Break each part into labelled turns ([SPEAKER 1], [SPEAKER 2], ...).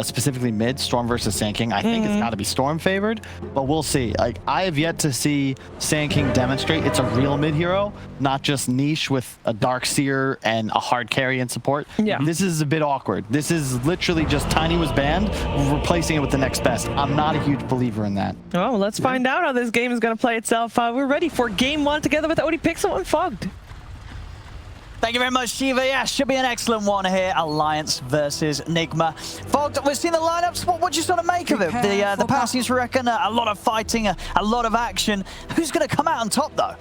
[SPEAKER 1] specifically mid, Storm versus Sand King. I think it's got to be Storm favored, but we'll see. Like, I have yet to see Sand King demonstrate it's a real mid hero, not just niche with a Dark Seer and a hard carry and support.
[SPEAKER 2] Yeah.
[SPEAKER 1] This is a bit awkward. This is literally just Tiny was banned, replacing it with the next best. I'm not a huge believer in that.
[SPEAKER 2] Well, let's find out how this game is going to play itself. We're ready for game one together with Odie Pixel and Fogged.
[SPEAKER 3] Thank you very much, Shiva. Yeah, should be an excellent one here. Alliance versus Nigma. Fogged, we've seen the lineups. What do you sort of make of it? The passings, reckon, a lot of fighting, a lot of action. Who's going to come out on top, though?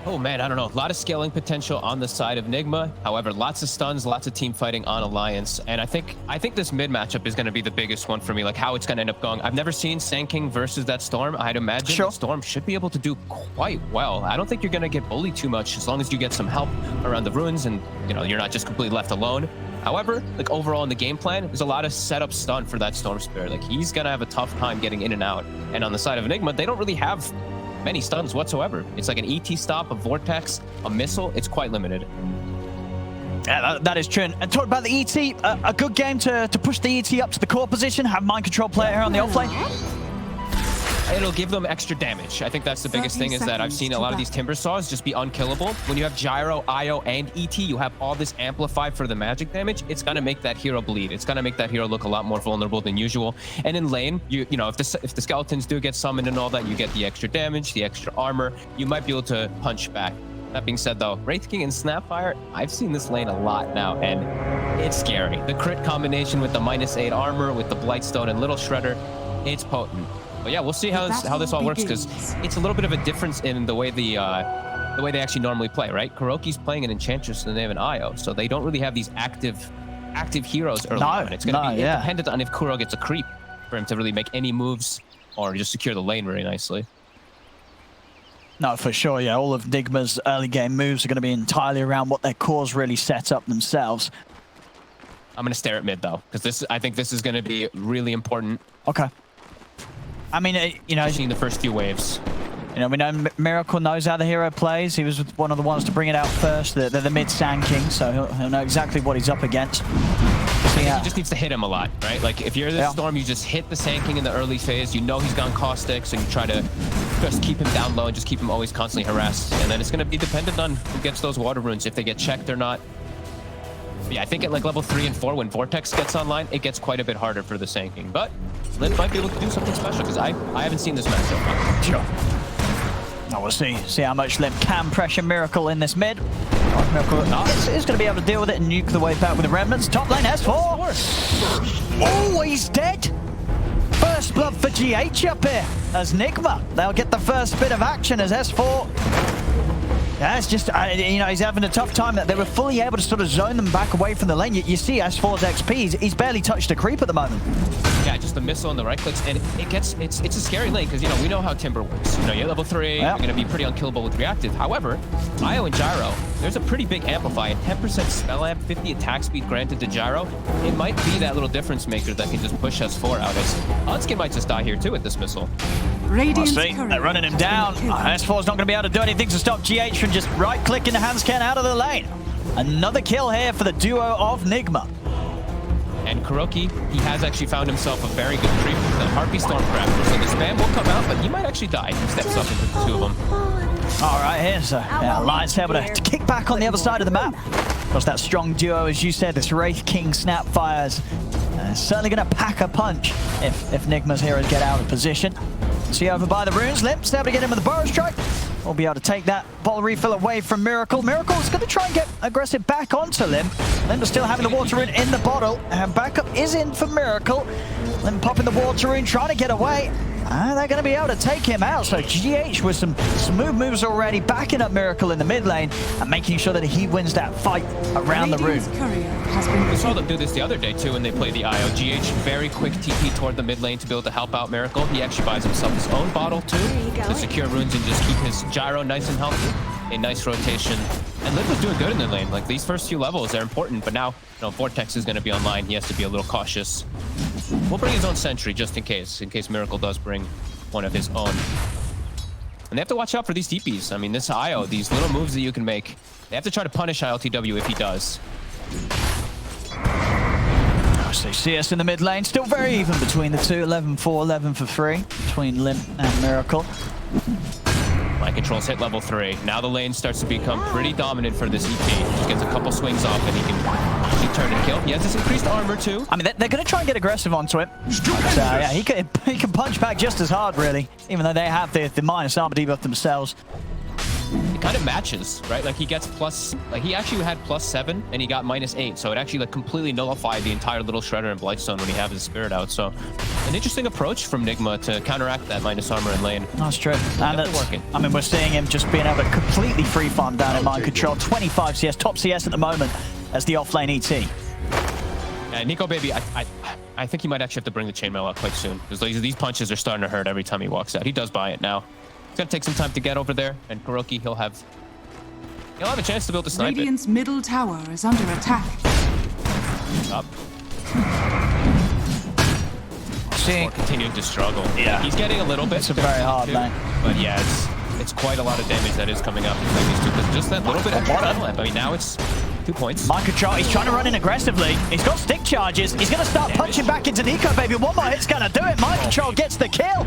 [SPEAKER 4] Oh man, I don't know. A lot of scaling potential on the side of Nigma. However, lots of stuns, lots of team fighting on Alliance. And I think this mid matchup is going to be the biggest one for me, like how it's going to end up going. I've never seen Sand King versus that Storm. I'd imagine the Storm should be able to do quite well. I don't think you're going to get bullied too much as long as you get some help around the runes and, you know, you're not just completely left alone. However, like overall in the game plan, there's a lot of setup stun for that Storm Spirit. Like he's going to have a tough time getting in and out. And on the side of Nigma, they don't really have many stuns whatsoever. It's like an ET stop, a vortex, a missile. It's quite limited.
[SPEAKER 3] Yeah, that is true. And talk about the ET, a good game to push the ET up to the core position, have mind control player here on the offlane.
[SPEAKER 4] It'll give them extra damage. I think that's the biggest thing, is that I've seen a lot of these Timber Saws just be unkillable. When you have Gyro, IO, and ET, you have all this amplified for the magic damage. It's gonna make that hero bleed. It's gonna make that hero look a lot more vulnerable than usual. And in lane, you know, if the skeletons do get summoned and all that, you get the extra damage, the extra armor. You might be able to punch back. That being said, though, Wraith King and Snapfire, I've seen this lane a lot now, and it's scary. The crit combination with the -8 armor, with the Blightstone and Little Shredder, it's potent. But yeah, we'll see how this all works, because it's a little bit of a difference in the way they actually normally play, right? Kuroki's playing an Enchantress and they have an IO, so they don't really have these active heroes early on. It's going to be dependent on if Kuro gets a creep for him to really make any moves or just secure the lane very nicely.
[SPEAKER 3] No, for sure, yeah. All of Nigma's early game moves are going to be entirely around what their cores really set up themselves.
[SPEAKER 4] I'm going to stare at mid, though, because I think this is going to be really important.
[SPEAKER 3] Okay. I mean, you know,
[SPEAKER 4] seeing the first few waves.
[SPEAKER 3] You know, we know Miracle knows how the hero plays. He was one of the ones to bring it out first. They're the mid Sand King, so he'll know exactly what he's up against.
[SPEAKER 4] So yeah. He just needs to hit him a lot, right? Like if you're the Storm, you just hit the Sand King in the early phase. You know he's gone caustic, so you try to just keep him down low and just keep him always constantly harassed. And then it's going to be dependent on who gets those water runes, if they get checked or not. But yeah, I think at like level 3 and 4, when Vortex gets online, it gets quite a bit harder for the Sand King. But Limp might be able to do something special, because I haven't seen this matchup.
[SPEAKER 3] Sure. Now we'll see how much Limp can pressure Miracle in this mid. Miracle is going to be able to deal with it and nuke the way back with the remnants. Top lane S4. Oh, he's dead. First blood for GH up here as Nigma. They'll get the first bit of action as S4. Yeah, it's just, you know, he's having a tough time. That they were fully able to sort of zone them back away from the lane. You see S4's XP, he's barely touched a creep at the moment.
[SPEAKER 4] Yeah, just the missile and the right clicks, and it's a scary lane, because, you know, we know how Timber works. You know, you're level 3, you're going to be pretty unkillable with reactive. However, IO and Gyro, there's a pretty big amplify, and 10% spell amp, 50 attack speed granted to Gyro. It might be that little difference maker that can just push S4 out. Unskin might just die here too with this missile.
[SPEAKER 3] We'll see. They're running him down. S4's not going to be able to do anything to stop GH from just right-clicking the Hanscan out of the lane. Another kill here for the duo of Nigma.
[SPEAKER 4] And Kuroki, he has actually found himself a very good creep with the Harpy Storm Raptor. So the spam will come out, but he might actually die. He steps up into the two of them.
[SPEAKER 3] All right, here's Alliance able to kick back on the other side of the map. Of course, that strong duo, as you said, this Wraith King Snapfire's certainly going to pack a punch if Nigma's heroes get out of position. See over by the runes, Limp's able to get him with the Burrow Strike. We'll be able to take that bottle refill away from Miracle. Miracle's going to try and get aggressive back onto Limp. Limp is still having the water rune in the bottle, and backup is in for Miracle. Limp popping the water rune, trying to get away. They're going to be able to take him out. So GH with some smooth moves already, backing up Miracle in the mid lane and making sure that he wins that fight around the rune.
[SPEAKER 4] We saw them do this the other day too when they played the IO. GH very quick TP toward the mid lane to be able to help out Miracle. He actually buys himself his own bottle too to secure runes and just keep his Gyro nice and healthy. A nice rotation. And Limp was doing good in the lane. Like these first few levels are important, but now, you know, Vortex is going to be online. He has to be a little cautious. We'll bring his own sentry just in case Miracle does bring one of his own. And they have to watch out for these TPs. I mean, this IO, these little moves that you can make, they have to try to punish ILTW if he does.
[SPEAKER 3] So CS in the mid lane, still very even between the two. 11-4, 11-3 between Limp and Miracle.
[SPEAKER 4] Mind control's hit level 3. Now the lane starts to become pretty dominant for this EP. Just gets a couple swings off and he can turn and kill. He has this increased armor too.
[SPEAKER 3] I mean, they're going to try and get aggressive onto it. But, yeah, he can punch back just as hard, really, even though they have the minus armor debuff themselves.
[SPEAKER 4] It kind of matches, right? Like he gets plus, like he actually had +7 and he got -8. So it actually like completely nullified the entire little Shredder and Blightstone when he had his Spirit out. So an interesting approach from Nigma to counteract that minus armor in lane.
[SPEAKER 3] That's true. And it's working. I mean, we're seeing him just being able to completely free farm down in mind control. 25 CS, top CS at the moment as the offlane ET.
[SPEAKER 4] And Nikobaby, I think he might actually have to bring the chainmail out quite soon because these punches are starting to hurt every time he walks out. He does buy it now. It's gonna take some time to get over there, and Kuroki, he'll have a chance to build a snipe.
[SPEAKER 5] Radiant's middle tower is under attack.
[SPEAKER 4] Up.
[SPEAKER 3] See,
[SPEAKER 4] continuing to struggle.
[SPEAKER 3] Yeah,
[SPEAKER 4] he's getting a little bit.
[SPEAKER 3] It's a very hard lane,
[SPEAKER 4] but yeah, it's quite a lot of damage that is coming up between these two. Because just that little bit extra battle lamp. I mean, now it's 2 points.
[SPEAKER 3] Mind control, he's trying to run in aggressively. He's got stick charges. He's going to start punching back into Nikobaby. One more hit's going to do it. Mind control gets the kill.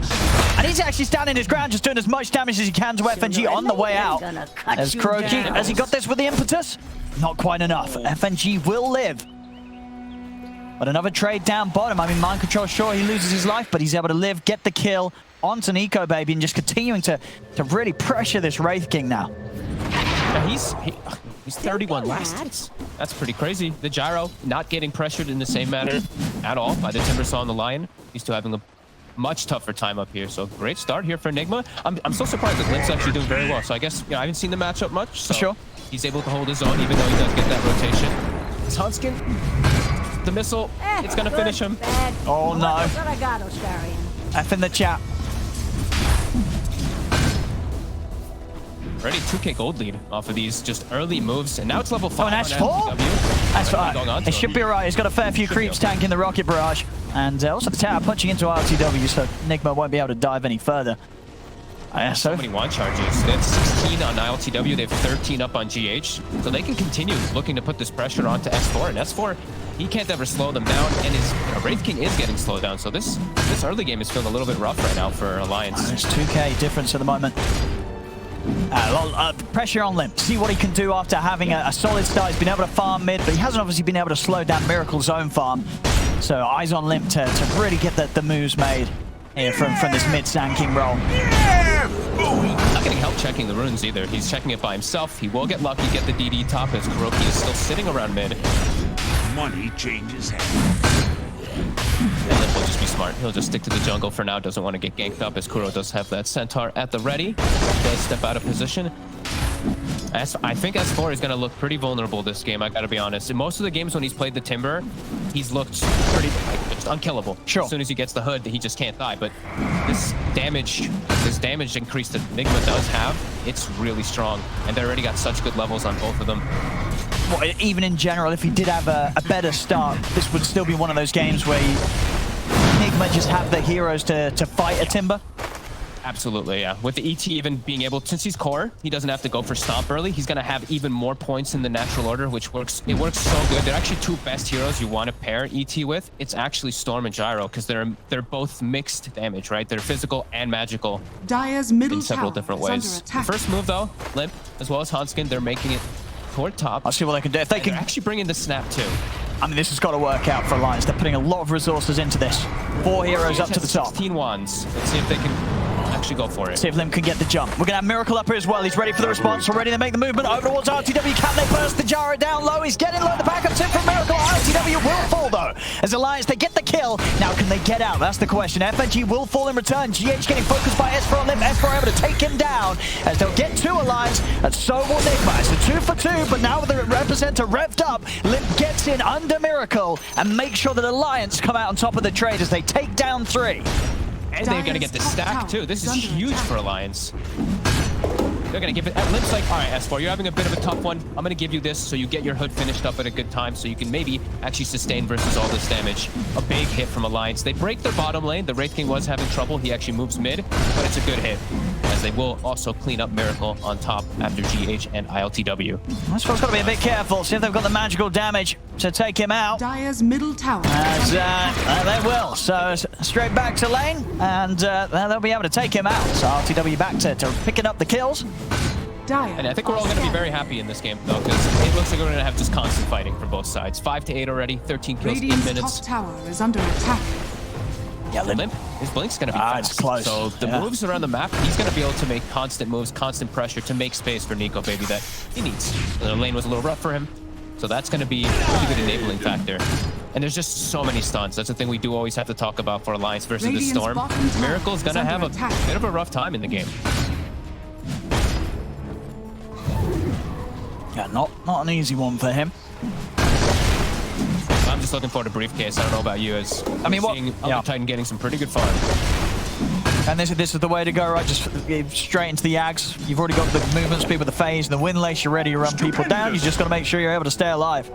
[SPEAKER 3] And he's actually standing his ground, just doing as much damage as he can to FNG on the way out. As Kuroki, has he got this with the impetus? Not quite enough. FNG will live. But another trade down bottom. I mean, Mind control, sure, he loses his life, but he's able to live, get the kill onto Nikobaby, and just continuing to really pressure this Wraith King now.
[SPEAKER 4] Yeah, he's 31 last. That's pretty crazy. The Gyro not getting pressured in the same manner at all by the Timbersaw and the Lion. He's still having a much tougher time up here. So great start here for Nigma. I'm so surprised that Limp's actually doing very well. So I guess, you know, I haven't seen the matchup much. So
[SPEAKER 3] sure.
[SPEAKER 4] He's able to hold his own even though he does get that rotation. It's Hanskin. The missile, it's gonna finish him.
[SPEAKER 3] Oh no. F in the chat.
[SPEAKER 4] Already 2k gold lead off of these just early moves, and now it's level 5.
[SPEAKER 3] Oh, and that's 4? That's fine. It should be right. He's got a fair few creeps tanking the rocket barrage, and also the tower punching into RTW, so Nigma won't be able to dive any further.
[SPEAKER 4] So many one charges. They have 16 on ILTW. They have 13 up on GH, so they can continue looking to put this pressure onto S4. And S4, he can't ever slow them down, and his Wraith King is getting slowed down. So this early game is feeling a little bit rough right now for Alliance.
[SPEAKER 3] There's 2k difference at the moment. Pressure on Limp. See what he can do after having a solid start. He's been able to farm mid, but he hasn't obviously been able to slow down Miracle's own farm. So eyes on Limp to really get the moves made here from this mid-sanking role.
[SPEAKER 4] Not getting help checking the runes either. He's checking it by himself. He will get lucky, get the DD top as Kuroki is still sitting around mid.
[SPEAKER 6] Money changes hands.
[SPEAKER 4] And Limp will just be smart. He'll just stick to the jungle for now. Doesn't want to get ganked up as Kuro does have that Centaur at the ready. Does step out of position. I think S4 is going to look pretty vulnerable this game, I got to be honest. In most of the games when he's played the Timber, he's looked pretty just unkillable.
[SPEAKER 3] Sure.
[SPEAKER 4] As soon as he gets the hood, he just can't die. But this damage increase that Nigma does have, it's really strong. And they already got such good levels on both of them.
[SPEAKER 3] Well, even in general, if he did have a better start, this would still be one of those games where Nigma just have the heroes to fight a Timber.
[SPEAKER 4] Absolutely, yeah. With the ET even being able, since he's core, he doesn't have to go for Stomp early. He's going to have even more points in the natural order, which works. It works so good. They're actually two best heroes you want to pair ET with. It's actually Storm and Gyro, because they're both mixed damage, right? They're physical and magical
[SPEAKER 5] Dire's middle
[SPEAKER 4] in several different ways. The first move, though, Limp, as well as Hanskin, they're making it toward top.
[SPEAKER 3] I'll see what they can do. If they can
[SPEAKER 4] actually bring in the snap, too.
[SPEAKER 3] I mean, this has got to work out for Alliance. They're putting a lot of resources into this. 4 heroes up to the top.
[SPEAKER 4] 16 wands. Let's see if they can actually go for it.
[SPEAKER 3] See if Lim can get the jump. We're going to have Miracle up here as well. He's ready for the response. Already to make the movement over towards RTW. Can they burst the Gyro down low? He's getting low. The backup's in from Miracle. RTW will fall, though. As Alliance, they get the kill. Now, can they get out? That's the question. FNG will fall in return. GH getting focused by S4 on Lim. S4 able to take him down as they'll get 2 Alliance, and so will Nigma. It's a 2 for 2, but now with the representer revved up, Lim gets in under Miracle and makes sure that Alliance come out on top of the trade as they take down 3.
[SPEAKER 4] And they're going to get the stack, too. This is huge for Alliance. They're going to give it... Limp's like, all right, S4, you're having a bit of a tough one. I'm going to give you this so you get your hood finished up at a good time so you can maybe actually sustain versus all this damage. A big hit from Alliance. They break their bottom lane. The Wraith King was having trouble. He actually moves mid, but it's a good hit. As they will also clean up Miracle on top after GH and ILTW.
[SPEAKER 3] I suppose got to be a bit careful, see if they've got the magical damage to take him out.
[SPEAKER 5] Dire's middle tower.
[SPEAKER 3] As they will. So straight back to lane, and they'll be able to take him out. So RTW back to picking up the kills.
[SPEAKER 5] Dire
[SPEAKER 4] And I think we're all going to be very happy in this game, though, because it looks like we're going to have just constant fighting from both sides. 5 to 8 already, 13 kills, 8
[SPEAKER 5] Radiant's
[SPEAKER 4] minutes.
[SPEAKER 5] top tower is under attack.
[SPEAKER 3] Yeah,
[SPEAKER 4] Limp, his blink's going to be fast.
[SPEAKER 3] It's close.
[SPEAKER 4] So the moves around the map, he's going to be able to make constant moves, constant pressure to make space for Nikobaby that he needs. The lane was a little rough for him, so that's going to be a really good enabling factor. And there's just so many stuns. That's the thing we do always have to talk about for Alliance versus the Storm. Miracle's going to have a bit of a rough time in the game.
[SPEAKER 3] Yeah, not an easy one for him.
[SPEAKER 4] I'm just looking forward to Briefcase. I don't know about you, as
[SPEAKER 3] I mean,
[SPEAKER 4] seeing Elder Titan getting some pretty good farm.
[SPEAKER 3] And this is the way to go, right? Just straight into the Ags. You've already got the movement speed with the phase, the wind lace. You're ready to run people down. You just got to make sure you're able to stay alive.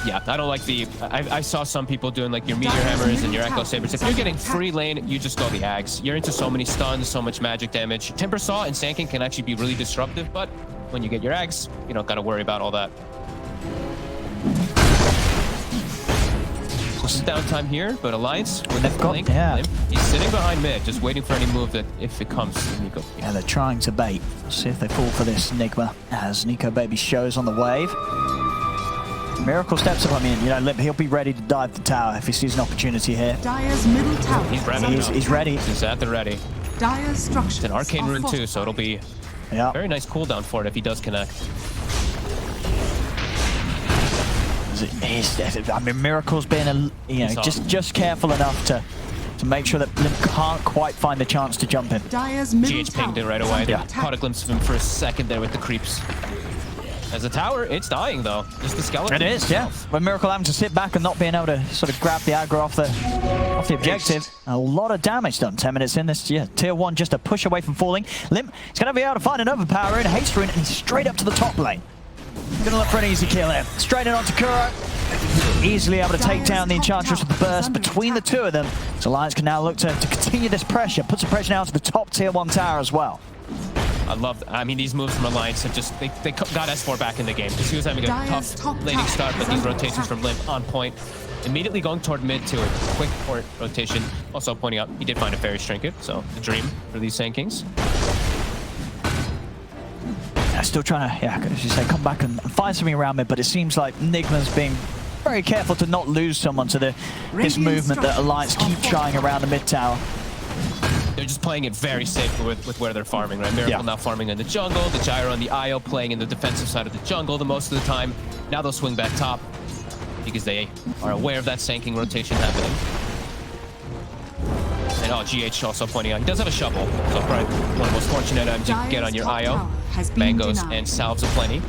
[SPEAKER 4] Yeah, I don't like the... I saw some people doing like your Meteor Hammers and your Echo Sabers. If you're getting free lane, you just go the Ags. You're into so many stuns, so much magic damage. Timber Saw and Sand King can actually be really disruptive, but when you get your Ags, you don't got to worry about all that. Some downtime here, but Alliance with the Blink, he's sitting behind mid, just waiting for any move that if it comes to Nico.
[SPEAKER 3] Yeah, they're trying to bait. See if they fall for this Nigma as Nikobaby shows on the wave. Miracle steps up. I mean, you know, Limp, he'll be ready to dive the tower if he sees an opportunity here.
[SPEAKER 5] Dire's middle tower.
[SPEAKER 4] He's ready.
[SPEAKER 3] He's ready.
[SPEAKER 4] He's at the ready.
[SPEAKER 5] Dire's structures.
[SPEAKER 4] It's an arcane rune too, so it'll be a very nice cooldown for it if he does connect.
[SPEAKER 3] I mean, Miracle's been, just careful enough to make sure that Limp can't quite find the chance to jump in.
[SPEAKER 5] Dire's middle
[SPEAKER 4] GH pinged it right away. They caught a glimpse of him for a second there with the creeps. As a tower, it's dying though. Just the skeleton.
[SPEAKER 3] It is, yeah. When Miracle having to sit back and not being able to sort of grab the aggro off the objective. A lot of damage done. 10 minutes in this, tier 1 just a push away from falling. Limp is going to be able to find an overpower in, haste rune, and he's straight up to the top lane. Gonna look for an easy kill here. Straight in onto Kuro. Easily able to take down the Enchantress with the burst between the two of them. So Alliance can now look to continue this pressure. Put some pressure now to the top tier 1 tower as well.
[SPEAKER 4] I mean, these moves from Alliance have just, they got S4 back in the game. Because he was having a tough laning start, but these rotations from Limp on point. Immediately going toward mid to a quick port rotation. Also pointing out, he did find a Fairy Trinket, so the dream for these Sand Kings.
[SPEAKER 3] Still trying to, as you say, come back and find something around mid, but it seems like Nigma's being very careful to not lose someone to this movement that Alliance keep trying around the mid tower.
[SPEAKER 4] They're just playing it very safe with where they're farming, right? Miracle now farming in the jungle, the Gyro and the IO playing in the defensive side of the jungle the most of the time. Now they'll swing back top because they are aware of that Sand King rotation happening. And GH also pointing out, he does have a shovel, so probably one of the most fortunate items you can get on your IO. Mangoes and salves aplenty.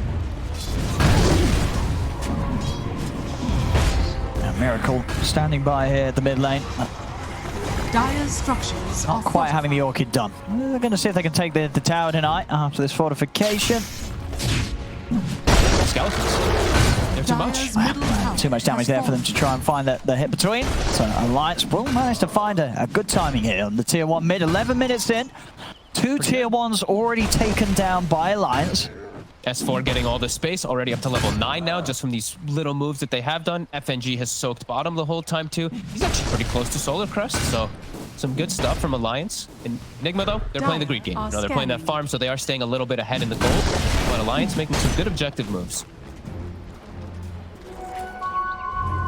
[SPEAKER 3] Miracle standing by here at the mid lane.
[SPEAKER 5] Dire's structures
[SPEAKER 3] not quite having the Orchid done. They're going to see if they can take the tower tonight after this fortification.
[SPEAKER 4] Skeletons. They're too much.
[SPEAKER 3] Too much damage there for them to try and find the hit between. So Alliance will manage to find a good timing here on the tier 1 mid. 11 minutes in. 2 tier 1s already taken down by Alliance.
[SPEAKER 4] S4 getting all the space, already up to level 9 now, just from these little moves that they have done. FNG has soaked bottom the whole time too. He's actually pretty close to Solar Crest, so some good stuff from Alliance. In Nigma though, they're playing the Greek game. They're playing that farm, so they are staying a little bit ahead in the gold. But Alliance making some good objective moves.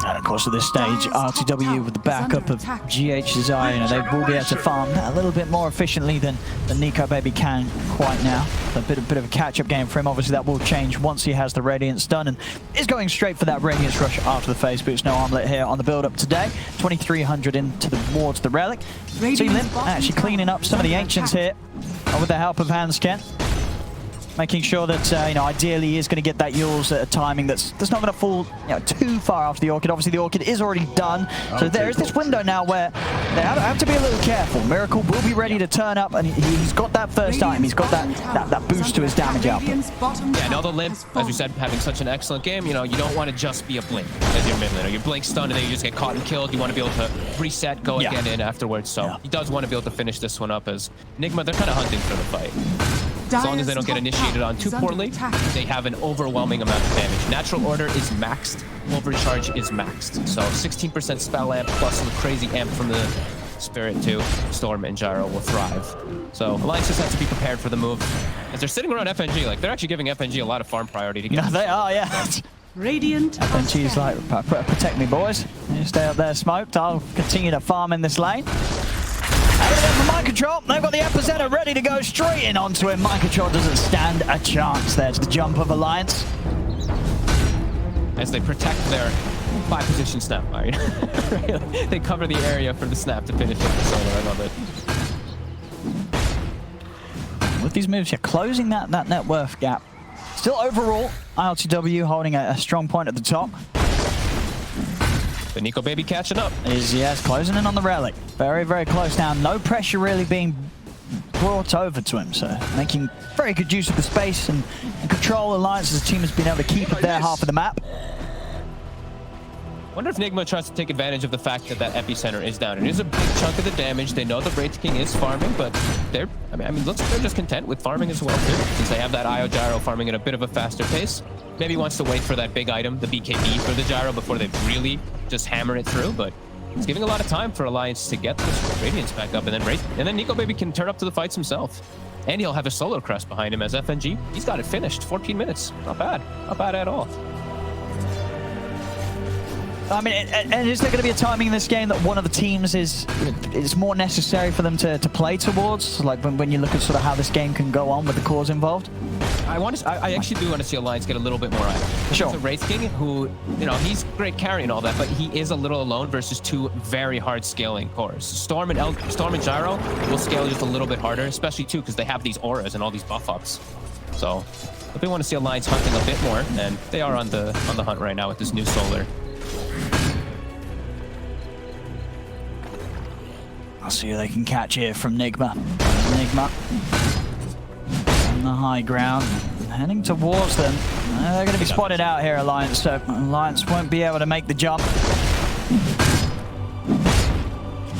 [SPEAKER 3] And of course, at this stage, RTW with the backup of GH's eye, they will be able to farm a little bit more efficiently than Nikobaby can quite now. A bit of a catch-up game for him. Obviously, that will change once he has the Radiance done, and is going straight for that Radiance rush after the phase boost. No armlet here on the build-up today. 2,300 towards the Relic. See Limp actually cleaning up some of the Ancients here with the help of Hansken. Making sure that, ideally he is going to get that Yule's at a timing that's not going to fall too far after the Orchid. Obviously, the Orchid is already done. So there is this window now where They have to be a little careful. Miracle will be ready to turn up, and he's got that first item. He's got that boost to his damage output.
[SPEAKER 4] Yeah, and all the limp, as we said, having such an excellent game, you know, you don't want to just be a blink as your mid laner. You're blink stunned and then you just get caught and killed. You want to be able to reset, go again in afterwards. So he does want to be able to finish this one up as Nigma, they're kind of hunting for the fight. As long as they don't get initiated on too poorly, they have an overwhelming amount of damage. Natural order is maxed, overcharge is maxed. So 16% spell amp plus some crazy amp from the Spirit too. Storm and Gyro will thrive. So Alliance just has to be prepared for the move. As they're sitting around FNG, like they're actually giving FNG a lot of farm priority to get.
[SPEAKER 3] No, they are, yeah.
[SPEAKER 5] Radiant.
[SPEAKER 3] FNG's like, protect me, boys. You stay up there smoked. I'll continue to farm in this lane. Over there for Mind Control. They've got the epicenter ready to go straight in onto him. Mind Control doesn't stand a chance. There's the jump of Alliance.
[SPEAKER 4] As they protect their 5-position snap fire. They cover the area for the snap to finish it. So I love it.
[SPEAKER 3] With these moves, you're closing that net worth gap. Still overall, ILTW holding a strong point at the top.
[SPEAKER 4] The Nikobaby catching up.
[SPEAKER 3] Yes, closing in on the relic. Very, very close now. No pressure really being brought over to him, so making very good use of the space and control. Alliance as a team has been able to keep their half of the map.
[SPEAKER 4] Wonder if Nigma tries to take advantage of the fact that that epicenter is down. It is a big chunk of the damage. They know the Wraith King is farming, but they're, I mean, looks like they're just content with farming as well too, since they have that IO Gyro farming at a bit of a faster pace. Maybe wants to wait for that big item, the BKB for the Gyro, before they really just hammer it through. But it's giving a lot of time for Alliance to get this Radiance back up, and then Nikobaby can turn up to the fights himself. And he'll have a solo crest behind him as FNG. He's got it finished. 14 minutes. Not bad. Not bad at all.
[SPEAKER 3] I mean, and is there going to be a timing in this game that one of the teams is more necessary for them to play towards? Like when you look at sort of how this game can go on with the cores involved?
[SPEAKER 4] I actually do want to see Alliance get a little bit more out.
[SPEAKER 3] Sure.
[SPEAKER 4] He's a Wraith King who, you know, he's great carry and all that, but he is a little alone versus two very hard scaling cores. Storm and Gyro will scale just a little bit harder, especially too because they have these auras and all these buff ups. So if they want to see Alliance hunting a bit more, and they are on the hunt right now with this new solar.
[SPEAKER 3] I'll see who they can catch here from Nigma. Nigma on the high ground, heading towards them. They're going to be spotted out here, Alliance, so Alliance won't be able to make the jump.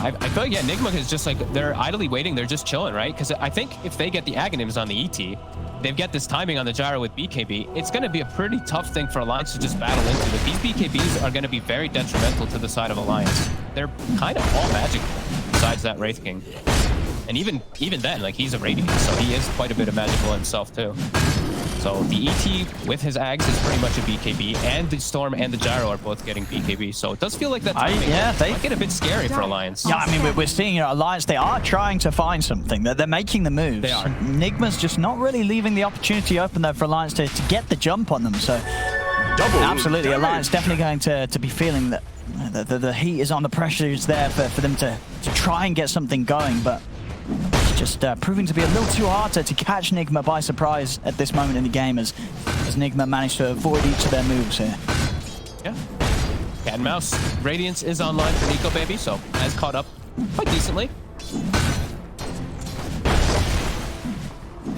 [SPEAKER 4] I feel like, yeah, Nigma is just like, they're idly waiting, they're just chilling, right? Because I think if they get the Aghanims on the ET, they get this timing on the Gyro with BKB, it's going to be a pretty tough thing for Alliance to just battle into. But these BKBs are going to be very detrimental to the side of Alliance. They're kind of all magical, besides that Wraith King. And even then, like, he's a Radiant, so he is quite a bit of magical himself, too. So the ET with his Ags is pretty much a BKB, and the Storm and the Gyro are both getting BKB. So it does feel like that timing might get a bit scary for Alliance.
[SPEAKER 3] Yeah, I mean, we're seeing, you know, Alliance, they are trying to find something. They're making the moves.
[SPEAKER 4] They are.
[SPEAKER 3] Nigma's just not really leaving the opportunity open there for Alliance to get the jump on them. So absolutely, Alliance definitely going to be feeling that the heat is on, the pressure is there for them to try and get something going, but it's just proving to be a little too hard to catch Nigma by surprise at this moment in the game as Nigma managed to avoid each of their moves here.
[SPEAKER 4] Yeah. Cat and mouse. Radiance is online for Nikobaby, so has caught up quite decently.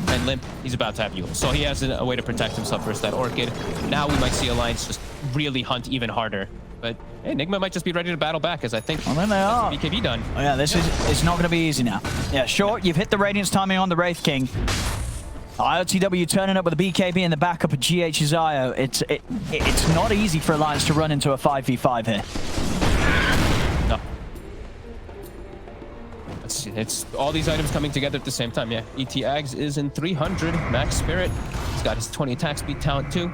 [SPEAKER 4] And Limp, he's about to have Yule, so he has a way to protect himself versus that Orchid. Now we might see Alliance just really hunt even harder. But hey, Nigma might just be ready to battle back, as I think
[SPEAKER 3] well, then they are.
[SPEAKER 4] BKB done.
[SPEAKER 3] Oh yeah, it's not going to be easy now. Yeah, sure, you've hit the Radiance timing on the Wraith King. IOTW turning up with a BKB in the backup of GH's IO. It's not easy for Alliance to run into a 5v5 here.
[SPEAKER 4] No. It's all these items coming together at the same time. Yeah, ET Ags is in 300. Max Spirit, he's got his 20 attack speed talent too.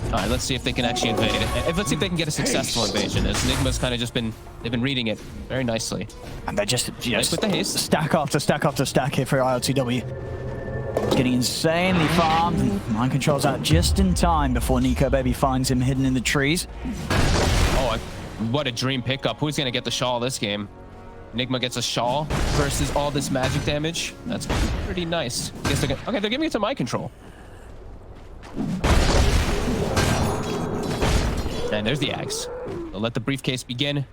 [SPEAKER 4] All right, let's see if they can actually invade it. Let's see if they can get a successful invasion, as Nigma's kind of just been, they've been reading it very nicely.
[SPEAKER 3] And they're just
[SPEAKER 4] with the haste.
[SPEAKER 3] Stack after stack after stack here for IOTW. It's getting insanely farmed, and Mind Control's out just in time before Nikobaby finds him hidden in the trees.
[SPEAKER 4] Oh, what a dream pickup. Who's going to get the shawl this game? Nigma gets a shawl versus all this magic damage. That's pretty nice. I guess they're okay, they're giving it to Mind Control. And there's the Axe. They'll let the briefcase begin.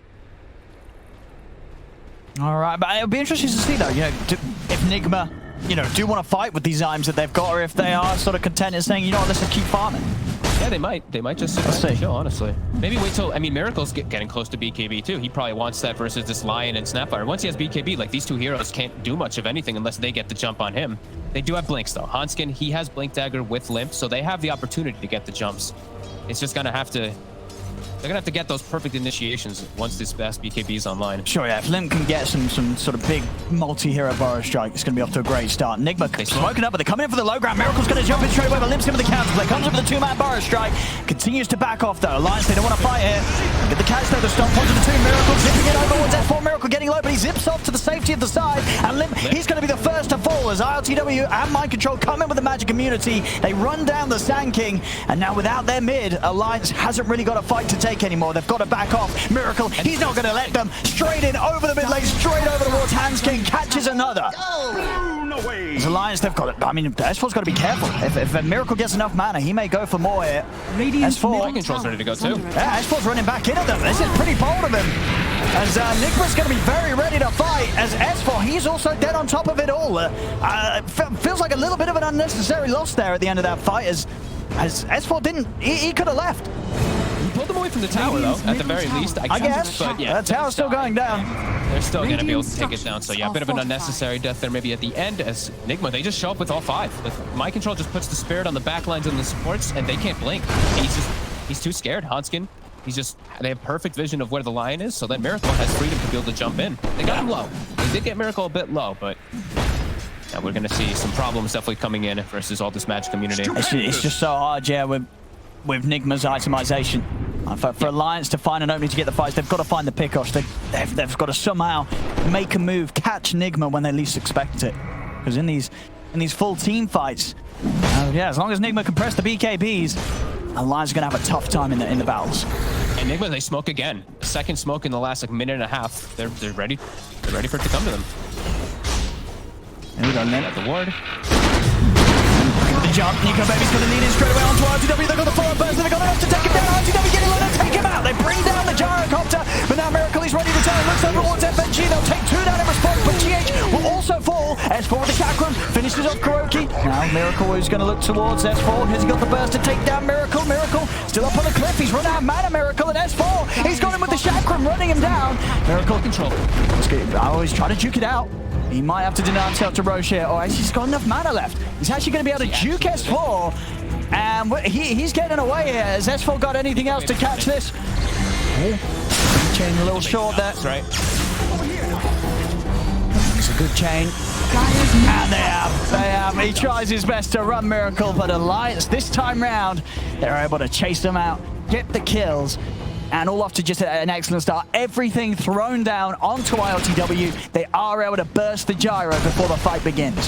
[SPEAKER 3] All right, but it'll be interesting to see though, you know, if Nigma, you know, do want to fight with these items that they've got, or if they are sort of content in saying, you know what, let's just keep farming.
[SPEAKER 4] Yeah, they might. They might just sit back and chill, honestly. Maybe wait till, I mean, Miracle's getting close to BKB too. He probably wants that versus this Lion and Snapfire. Once he has BKB, like these two heroes can't do much of anything unless they get the jump on him. They do have Blinks though. Hanskin, he has Blink Dagger with Limp, so they have the opportunity to get the jumps. It's just gonna have to, they're gonna have to get those perfect initiations once this fast BKB is online.
[SPEAKER 3] Sure, yeah. If Limp can get some sort of big multi-hero Burrow Strike, it's going to be off to a great start. Nigma smoking up, but they're coming in for the low ground. Miracle's going to jump in straight away, but Limp's in with the counter play. Comes up with a 2-man Burrow Strike. Continues to back off, though. Alliance, they don't want to fight here. Get the catch, though. The stomp onto the 2. Miracle zipping it over towards F4. Miracle getting low, but he zips off to the safety of the side. And Limp, he's going to be the first to fall as ILTW and Mind Control come in with the magic immunity. They run down the Sand King, and now without their mid, Alliance hasn't really got a fight to take anymore. They've got to back off. Miracle, he's not going to let them. Straight in over the mid lane, straight over towards Hans King, catches another. As Alliance, they've got it. I mean, S4's got to be careful. If a Miracle gets enough mana, he may go for more here. S4.
[SPEAKER 4] Mind Control's ready to go too.
[SPEAKER 3] Yeah, S4's running back into them. This is pretty bold of him. As Nigma's going to be very ready to fight. As S4, he's also dead on top of it all. Feels like a little bit of an unnecessary loss there at the end of that fight. As S4 didn't, he could have left.
[SPEAKER 4] He pulled them away from the tower, though, at the very least. I
[SPEAKER 3] guess.
[SPEAKER 4] But yeah,
[SPEAKER 3] the tower's still going down.
[SPEAKER 4] They're still going to be able to take it down. So yeah, a bit of an unnecessary death there maybe at the end as Nigma, they just show up with all 5. Like, Mind Control just puts the spirit on the back lines and the supports, and they can't blink. He's too scared. Hanskin, they have perfect vision of where the Lion is, so then Miracle has freedom to be able to jump in. They got him low. They did get Miracle a bit low, but yeah, we're going to see some problems definitely coming in versus all this magic community.
[SPEAKER 3] It's just so hard, yeah, with Nigma's itemization. For Alliance to find an opening to get the fights, they've got to find the pickoffs. They've got to somehow make a move, catch Nigma when they least expect it. Because in these full team fights, yeah, as long as Nigma can press the BKBs, Alliance are going to have a tough time in the battles.
[SPEAKER 4] And Nigma, they smoke again. Second smoke in the last like minute and a half. They're ready. They're ready for it to come to them.
[SPEAKER 3] Here we go, Limp.
[SPEAKER 4] At the ward.
[SPEAKER 3] The jump, Nikobaby's going to lead in straight away onto RTW. They've got the follow-up burst, they've got enough to take him down. RTW getting low to take him out. They bring down the Gyrocopter, but now Miracle is ready to turn. Looks over towards FNG. They'll take 2 down in response, but GH will also fall. S4 with the chakram, finishes off Kuroki. Now Miracle is going to look towards S4. Has he got the burst to take down Miracle? Miracle still up on the cliff. He's run out of mana, Miracle, and S4. He's got him with the chakram, running him down. Miracle control. I always try to juke it out. He might have to deny himself to Roche here, or he's got enough mana left. He's actually going to be able to juke S4, and he's getting away here. Has S4 got anything else to catch this? Oh, chain a little short there.
[SPEAKER 4] That's right.
[SPEAKER 3] It's a good chain. And they have. He tries his best to run Miracle, but Alliance this time round, they're able to chase them out, get the kills, and all off to just an excellent start. Everything thrown down onto ILTW. They are able to burst the gyro before the fight begins.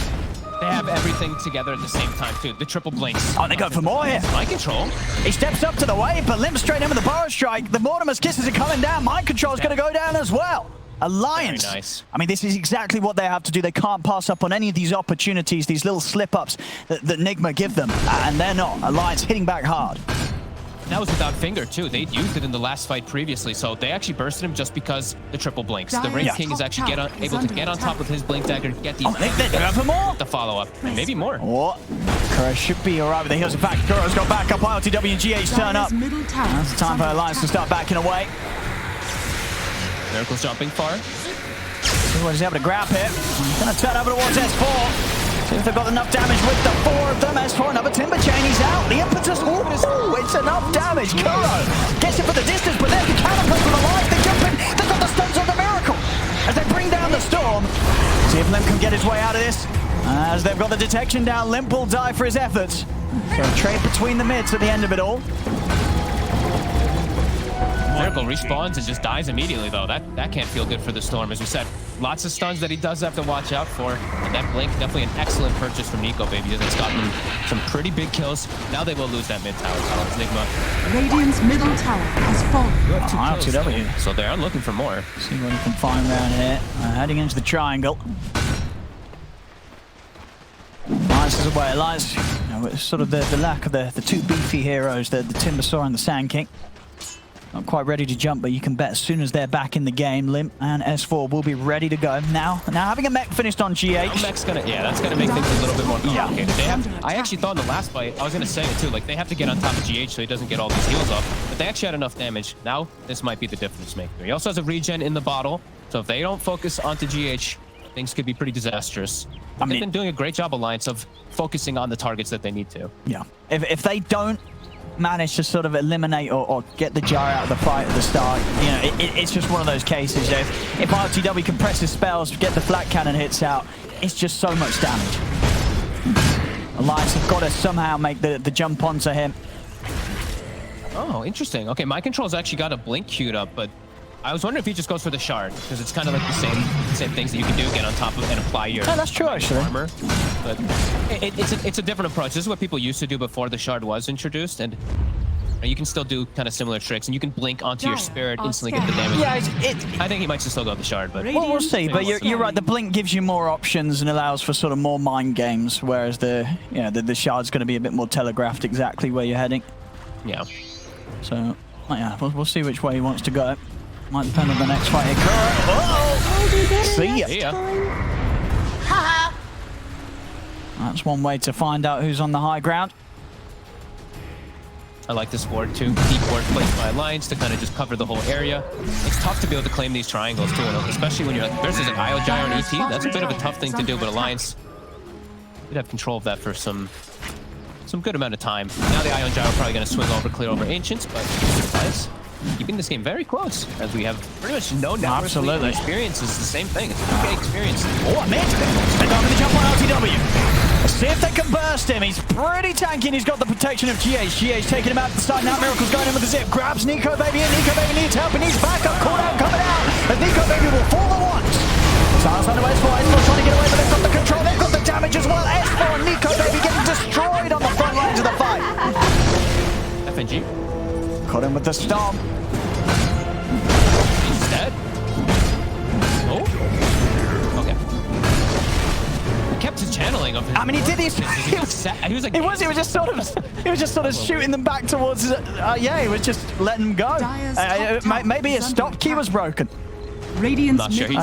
[SPEAKER 4] They have everything together at the same time, too. The triple blinks.
[SPEAKER 3] Oh, they go for more here.
[SPEAKER 4] Mind Control.
[SPEAKER 3] He steps up to the wave, but Limp straight in with the Burrow Strike. The Mortimer's Kisses are coming down. Mind Control is going to go down as well. Alliance.
[SPEAKER 4] Very nice.
[SPEAKER 3] I mean, this is exactly what they have to do. They can't pass up on any of these opportunities, these little slip-ups that Nigma give them, and they're not. Alliance hitting back hard.
[SPEAKER 4] That was without Finger, too. They'd used it in the last fight previously, so they actually bursted him just because the triple blinks. The Wraith King is actually able to get on top of his blink dagger, get these
[SPEAKER 3] for more.
[SPEAKER 4] The follow-up, and maybe more.
[SPEAKER 3] Oh, Kuro should be all right with the heals. In fact, Kuro's got back up. ILTW and GH turn up. That's time for Alliance to start backing away.
[SPEAKER 4] Miracle's jumping far.
[SPEAKER 3] He's able to grab here. He's going to turn over towards S4. See if they've got enough damage with the 4 of them. S4, another timber chain. He's out. The impetus. Ooh, it's enough damage. Kuro gets it for the distance, but there's the counterplay from Alive. They jump in. They've got the stuns on the Miracle as they bring down the Storm. See if Limp can get his way out of this. As they've got the detection down, Limp will die for his efforts. So trade between the mids at the end of it all.
[SPEAKER 4] Miracle respawns and just dies immediately, though. That can't feel good for the Storm. As we said, lots of stuns that he does have to watch out for. And that blink, definitely an excellent purchase from Nikobaby. It's gotten them some pretty big kills. Now they will lose that mid tower. Nigma.
[SPEAKER 5] Radiant's middle tower has fallen.
[SPEAKER 4] You have 2 kills, so they are looking for more.
[SPEAKER 3] See what he can find around here. Heading into the triangle. Alliance is away. Alliance, you know, it's sort of the lack of the 2 beefy heroes, the Timbersaw and the Sand King. Not quite ready to jump, but you can bet as soon as they're back in the game, Limp and S4 will be ready to go. Now having a mech finished on GH.
[SPEAKER 4] Mech's gonna, that's gonna make things a little bit more complicated. They have, I actually thought in the last fight, I was gonna say it too, like they have to get on top of GH so he doesn't get all these heals off, but they actually had enough damage. Now, this might be the difference maker. He also has a regen in the bottle, so if they don't focus onto GH, things could be pretty disastrous. I mean, they've been doing a great job, Alliance, of focusing on the targets that they need to.
[SPEAKER 3] Yeah. If they don't manage to sort of eliminate or get the Gyro out of the fight at the start, you know, it's just one of those cases. You know, if RTW can press his spells, get the flat cannon hits out, it's just so much damage. Alliance have got to somehow make the jump onto him.
[SPEAKER 4] Oh, interesting. Okay, my control's actually got a blink queued up, but I was wondering if he just goes for the shard, because it's kind of like the same things that you can do, get on top of and apply your
[SPEAKER 3] that's true, actually.
[SPEAKER 4] armor. But it's a different approach. This is what people used to do before the shard was introduced, and you can still do kind of similar tricks, and you can blink onto your spirit, instantly get the damage.
[SPEAKER 3] Yeah,
[SPEAKER 4] I think he might just still go with the shard, but
[SPEAKER 3] we'll see. But you're right. The blink gives you more options and allows for sort of more mind games, whereas the shard's going to be a bit more telegraphed exactly where you're heading.
[SPEAKER 4] Yeah.
[SPEAKER 3] So yeah, we'll see which way he wants to go. Might depend on the next fight. Oh! See ya.
[SPEAKER 4] See ya.
[SPEAKER 3] That's one way to find out who's on the high ground.
[SPEAKER 4] I like this ward too. Deep ward placed by Alliance to kind of just cover the whole area. It's tough to be able to claim these triangles too, especially when you're versus an IO Gyro and ET. That's a bit of a tough thing to do, but Alliance would have control of that for some good amount of time. Now the Ion Gyro probably going to swing over, clear over Ancients, but Alliance keeping this game very close, as we have pretty much no network experience. Is the same thing. It's 2K experience.
[SPEAKER 3] Oh, I missed it. Spend on the jump on RTW. Let's see if they can burst him. He's pretty tanky and he's got the protection of GH. GH taking him out to the side. Now Miracle's going in with the zip. Grabs Nikobaby in. Nikobaby needs help. He needs backup. Cooldown coming out. And Nikobaby will fall at once. Silence on the way. S4 trying to get away, but they've got the control. They've got the damage as well. S4 and Nikobaby getting destroyed on the front lines of the fight.
[SPEAKER 4] FNG.
[SPEAKER 3] Caught him with the storm.
[SPEAKER 4] He's dead. Oh. Okay. He kept his channeling of his.
[SPEAKER 3] I mean, he did his.
[SPEAKER 4] He was like.
[SPEAKER 3] He was just sort of shooting them back towards. Yeah, he was just letting them go. Maybe his stop key was broken.
[SPEAKER 5] Radiant's
[SPEAKER 4] Not sure.
[SPEAKER 3] He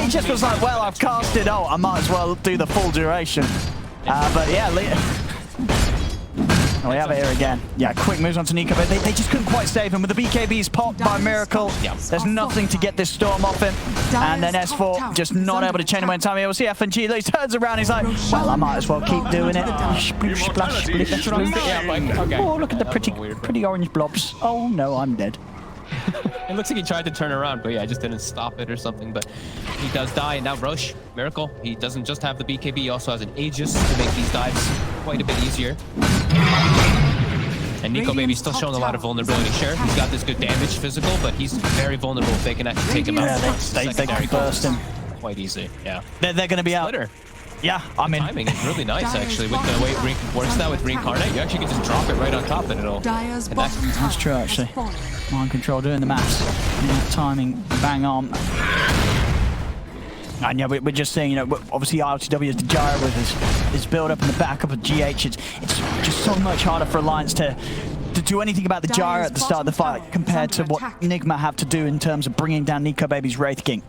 [SPEAKER 3] just was like, well, I've cast it. Oh, I might as well do the full duration. But yeah. Oh, we have it here again. Yeah, quick moves onto Nico, but they just couldn't quite save him. With the BKBs popped by Miracle, there's nothing to get this storm off him. And then S4 just not able to chain him in time. We'll see FNG. He turns around, he's like, well, I might as well keep doing it. Splish, splash, splish, splash. Oh, look at the pretty orange blobs. Oh, no, I'm dead.
[SPEAKER 4] It looks like he tried to turn around, but yeah, I just didn't stop it or something. But he does die, and now Roche, Miracle, he doesn't just have the BKB, he also has an Aegis to make these dives quite a bit easier. And Nikobaby's still showing a lot of vulnerability. Sure, he's got this good damage physical, but he's very vulnerable if they can actually take him out.
[SPEAKER 3] Yeah, they can burst him
[SPEAKER 4] quite easy. Yeah,
[SPEAKER 3] they're going to be out.
[SPEAKER 4] Splitter.
[SPEAKER 3] Yeah, I mean,
[SPEAKER 4] timing is really nice actually with the way it works now with Reincarnate. You actually can just drop it right on top and it'll connect.
[SPEAKER 3] That's true actually. Mind control doing the maths. Yeah, timing bang on. And yeah, we're just saying, you know, obviously RTW is the Gyro with his build up and the backup of GH. It's just so much harder for Alliance to do anything about the Gyro at the start of the fight compared to what Nigma have to do in terms of bringing down Nikobaby's Wraith King.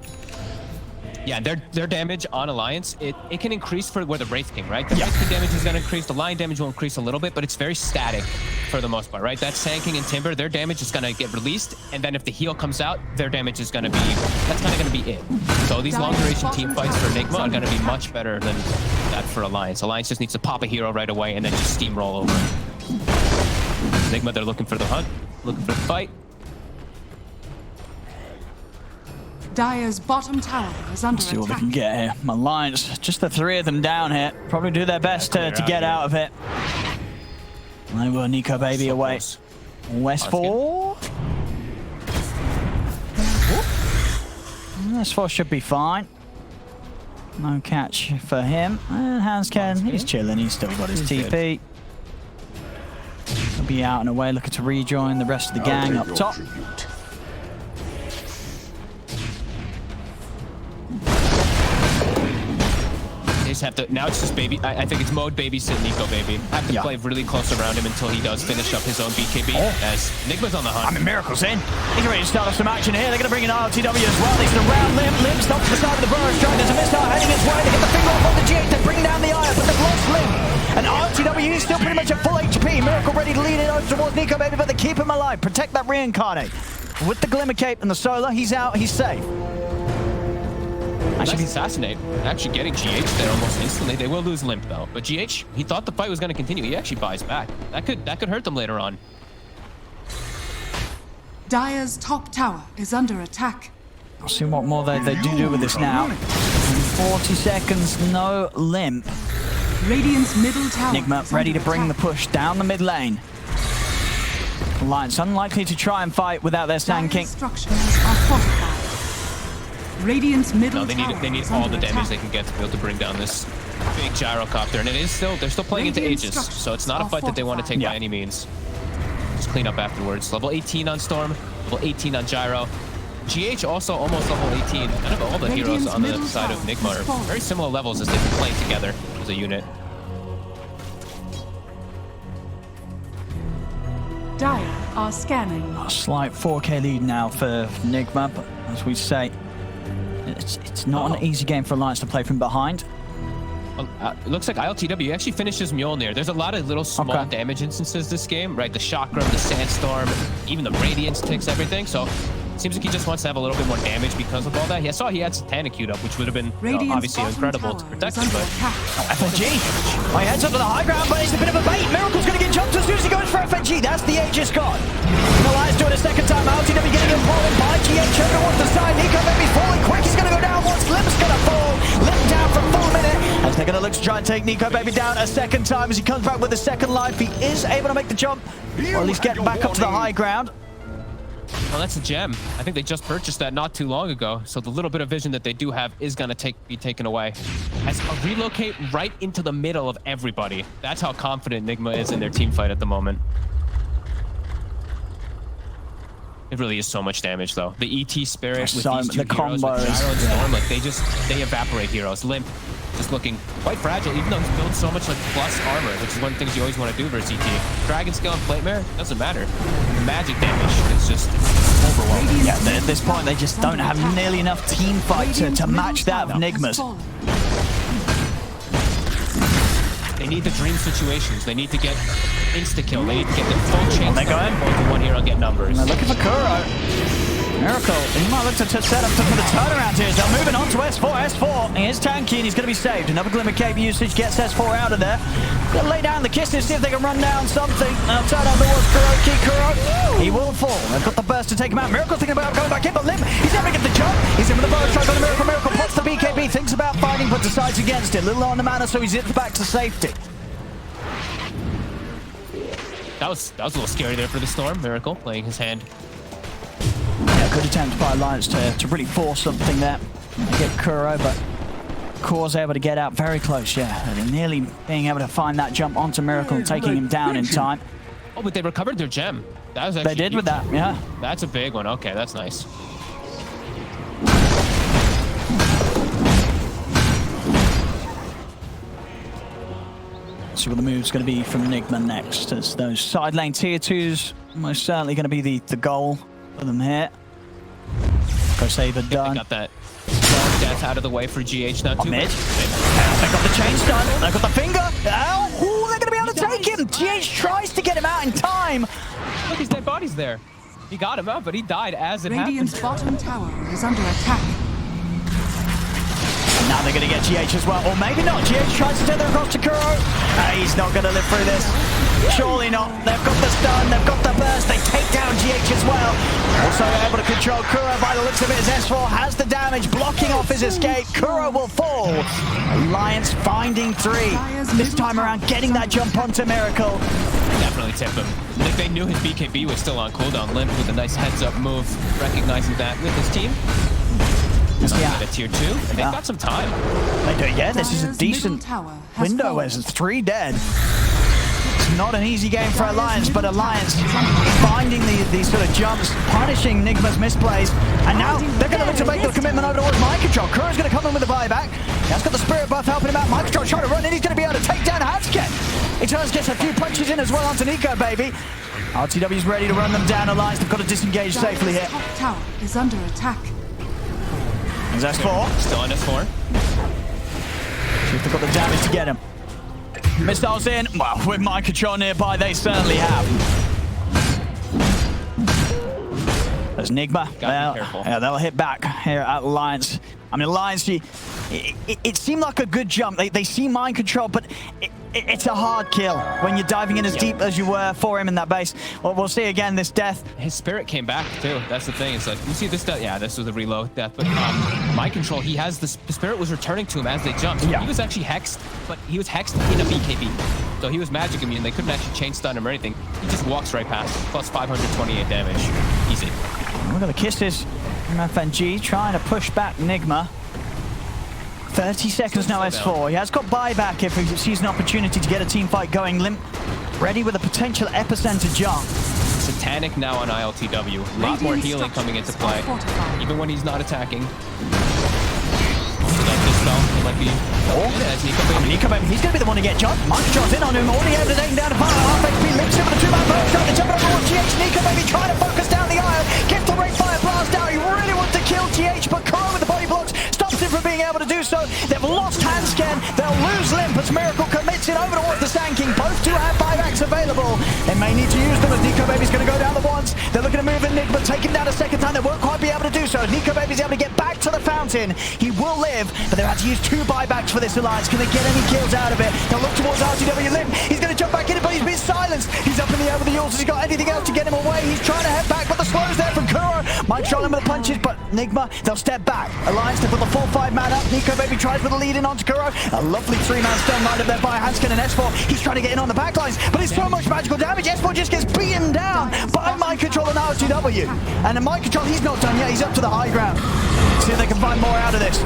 [SPEAKER 4] Yeah, their damage on Alliance, it can increase for where the Wraith King, right? The Wraith King damage is going to increase, the Lion damage will increase a little bit, but it's very static for the most part, right? That Sand and Timber, their damage is going to get released, and then if the heal comes out, their damage is going to be, that's kind of going to be it. So these long duration team fights for Nigma are going to be much better than that for Alliance. Alliance just needs to pop a hero right away and then just steamroll over. Nigma, they're looking for the hunt, looking for the fight.
[SPEAKER 5] Dire's bottom tower is under
[SPEAKER 3] Let's see what we
[SPEAKER 5] attack.
[SPEAKER 3] can get here. Alliance, just the three of them down here. Probably do their best to get out of it. They will Nikobaby away. S4. S4 should be fine. No catch for him. And Hansken, he's chilling. He's still got his TP. He'll be out and away, looking to rejoin the rest of the gang up top.
[SPEAKER 4] just have to, now it's just baby, I think it's mode babysit Nikobaby. Have to play really close around him until he does finish up his own BKB, as Nigma's on the hunt.
[SPEAKER 3] I mean, Miracle's in. He's ready to start off some action here. They're going to bring in RLTW as well. He's going to round Limp. Limp stops to the side of the burrow strike. There's a missile heading his way. They get the finger off on the G8 to bring down the Ire, but they've lost Limp. And RLTW is still pretty much at full HP. Miracle ready to lead it over towards Nikobaby, but they keep him alive. Protect that reincarnate. With the Glimmer Cape and the Solar, he's out. He's safe.
[SPEAKER 4] Nice assassinate. Actually getting GH there almost instantly. They will lose Limp though. But GH, he thought the fight was going to continue. He actually buys back. That could hurt them later on.
[SPEAKER 5] Dire's top tower is under attack.
[SPEAKER 3] I'll see what more they do with this now. 40 seconds, no Limp.
[SPEAKER 5] Radiant's middle tower.
[SPEAKER 3] Nigma ready to bring the push down the mid lane. Alliance unlikely to try and fight without their Sand King.
[SPEAKER 5] Structures are fortified. Radiant's middle
[SPEAKER 4] No,
[SPEAKER 5] tower.
[SPEAKER 4] they need all the damage they can get to be able to bring down this big Gyrocopter, and they're still playing into Aegis, so it's not a fight that they want to take by any means. Just clean up afterwards. Level 18 on Storm, level 18 on Gyro. GH also almost level 18. Kind of all the heroes on the side of Nigma are very similar levels as they've been playing together as a unit.
[SPEAKER 5] Dire are scanning.
[SPEAKER 3] A slight 4K lead now for Nigma, but as we say, it's not an easy game for Alliance to play from behind.
[SPEAKER 4] It looks like ILTW actually finishes Mjolnir. There's a lot of little small damage instances this game, right? The Chakram, the Sandstorm, even the Radiance ticks everything. So it seems like he just wants to have a little bit more damage because of all that. I saw he had Satanic queued up, which would have been obviously incredible to protect him, but...
[SPEAKER 3] FNG! Oh, he heads up to the high ground, but it's a bit of a bait. Miracle's going to get jumped as soon as he goes for FNG. That's the Aegis God. The Alliance doing a second time. LTW getting involved by GH. Everyone's the side. Nikobaby's falling quick. He's going to go down once. Limp's going to fall. Limp down for a full minute. As they're going to look to try and take Nikobaby down a second time as he comes back with a second life. He is able to make the jump, or at least get back up to the high ground.
[SPEAKER 4] Well, that's a gem. I think they just purchased that not too long ago, so the little bit of vision that they do have is going to be taken away. As a relocate right into the middle of everybody. That's how confident Nigma is in their team fight at the moment. It really is so much damage, though. The ET Spirit with these two heroes, with Gyro and Storm, like they evaporate heroes. Limp just looking quite fragile, even though he's built so much like plus armor, which is one of the things you always want to do versus ET. Dragon Scale and Plate Mare, doesn't matter. The magic damage is just overwhelming.
[SPEAKER 3] Yeah, at this point, they just don't have nearly enough team fight to match that of Nigma's.
[SPEAKER 4] They need the dream situations. They need to get insta-kill. They need to get the full chance to one hero and get numbers.
[SPEAKER 3] They're looking for Kuro. Miracle, he might look to set up for the turnaround here. They're moving on to S4. S4, he is tanky and he's going to be saved. Another Glimmer Cape usage gets S4 out of there. Gonna lay down the kisses, see if they can run down something. Now turn on towards Kuro. He will fall. They've got the burst to take him out. Miracle thinking about going back in, but Limp, he's never get the jump. He's in with the burst strike on the Miracle. Miracle pops the BKB, thinks about fighting, but decides against it. Little on the mana, so he zips back to safety.
[SPEAKER 4] That was a little scary there for the Storm. Miracle playing his hand.
[SPEAKER 3] Yeah, good attempt by Alliance to really force something there. Get Kuro, but Core's able to get out very close, yeah. And nearly being able to find that jump onto Miracle and taking him down in time.
[SPEAKER 4] Oh, but they recovered their gem. That was actually
[SPEAKER 3] They did
[SPEAKER 4] huge.
[SPEAKER 3] with that, yeah.
[SPEAKER 4] That's a big one. Okay, that's nice.
[SPEAKER 3] See what the move's going to be from Nigma next, as those side lane tier 2s most certainly going to be the goal for them here. Saber done.
[SPEAKER 4] They got that death out of the way for GH now too.
[SPEAKER 3] Mid. They got the chain stun. They got the finger. Ow! Ooh, they're going to be able to take him. GH tries to get him out in time.
[SPEAKER 4] Look, his dead body's there. He got him out, but he died as it
[SPEAKER 5] Radiant's
[SPEAKER 4] happened.
[SPEAKER 5] bottom tower is under attack.
[SPEAKER 3] Now they're going to get GH as well, or maybe not. GH tries to tether across to Kuro. He's not going to live through this. Surely not. They've got the stun, they've got the burst. They take down GH as well. Also able to control Kuro by the looks of it, as S4 has the damage, blocking off his escape. Kuro will fall. Alliance finding 3. This time around, getting that jump onto Miracle.
[SPEAKER 4] Definitely tip him. Like they knew his BKB was still on cooldown. Limp with a nice heads-up move, recognizing that with his team.
[SPEAKER 3] Yeah.
[SPEAKER 4] At tier 2, and they've got some time.
[SPEAKER 3] They do, yeah, this is a decent window as 3 dead. It's not an easy game for Alliance, but Alliance finding these sort of jumps, punishing Nigma's misplays, and now they're going to look to make the commitment over towards mind control. Kuro's going to come in with a buyback. He has got the spirit buff helping him out. Micro trying to run in. He's going to be able to take down Hanskin. He tries to get a few punches in as well onto Nikobaby. RTW's ready to run them down. Alliance, they've got to disengage safely here.
[SPEAKER 5] Top tower is under attack.
[SPEAKER 3] There's S4.
[SPEAKER 4] Still on S4.
[SPEAKER 3] See if they've got the damage to get him. Missiles in. Well, with mind control nearby, they certainly have. There's Nigma. Yeah, they'll hit back here at Alliance. I mean, Alliance, it seemed like a good jump. They see mind control, but it's a hard kill when you're diving in as deep as you were for him in that base. Well, we'll see again this death.
[SPEAKER 4] His spirit came back too. That's the thing. It's like, you see this death? Yeah, this was a reload death. But mind control, he has the spirit was returning to him as they jumped. So he was actually hexed, but he was hexed in a BKB. So he was magic immune. They couldn't actually chain stun him or anything. He just walks right past. Plus 528 damage. Easy.
[SPEAKER 3] Look at the kisses from FNG trying to push back Nigma. 30 seconds now, S4. He has got buyback if he sees an opportunity to get a team fight going. Limp, ready with a potential epicenter jump.
[SPEAKER 4] Satanic now on ILTW. A lot more healing coming into play, even when he's not attacking. This spell, he might be.
[SPEAKER 3] Nikobaby, he's going to be the one to get jumped. Mind control's in on him. Already able to take him down to 5.5 HP. Limps him with a 2-man burst. Trying to jump over on GH. Nikobaby trying to focus down the aisle. Gives the Ray Fire Blast out. He really wants to kill GH, but Kuro with the body blocks stops him from being able to do so. They've lost Handscan. They'll lose Limp as Miracle commits it over towards the Sand King. Both do have buybacks available. They may need to use them as Nikobaby's going to go down the once. They're looking to move in Nigma, take him down a second time. They won't quite be able to do so. Nikobaby's able to get back to the fountain. He will live, but they've had to use 2 buybacks for this alliance. Can they get any kills out of it? They'll look towards RTW. Limp, he's going to jump back in, but he's been silenced. He's up in the air with the ults. He's got anything else to get him away. He's trying to head back, but the slow's there from Kuro. Might control him with the punches, but Nigma, they'll step back. Alliance, they put the full 5-man up. Nikobaby tries with the lead in onto Kuro. A lovely 3-man stun lined up there by Hanskin and S4. He's trying to get in on the backlines, but it's so much magical damage. S4 just gets beaten down by Mind Control and RTW. And in Mind Control, he's not done yet. He's up to the high ground. See if they can find more out of this.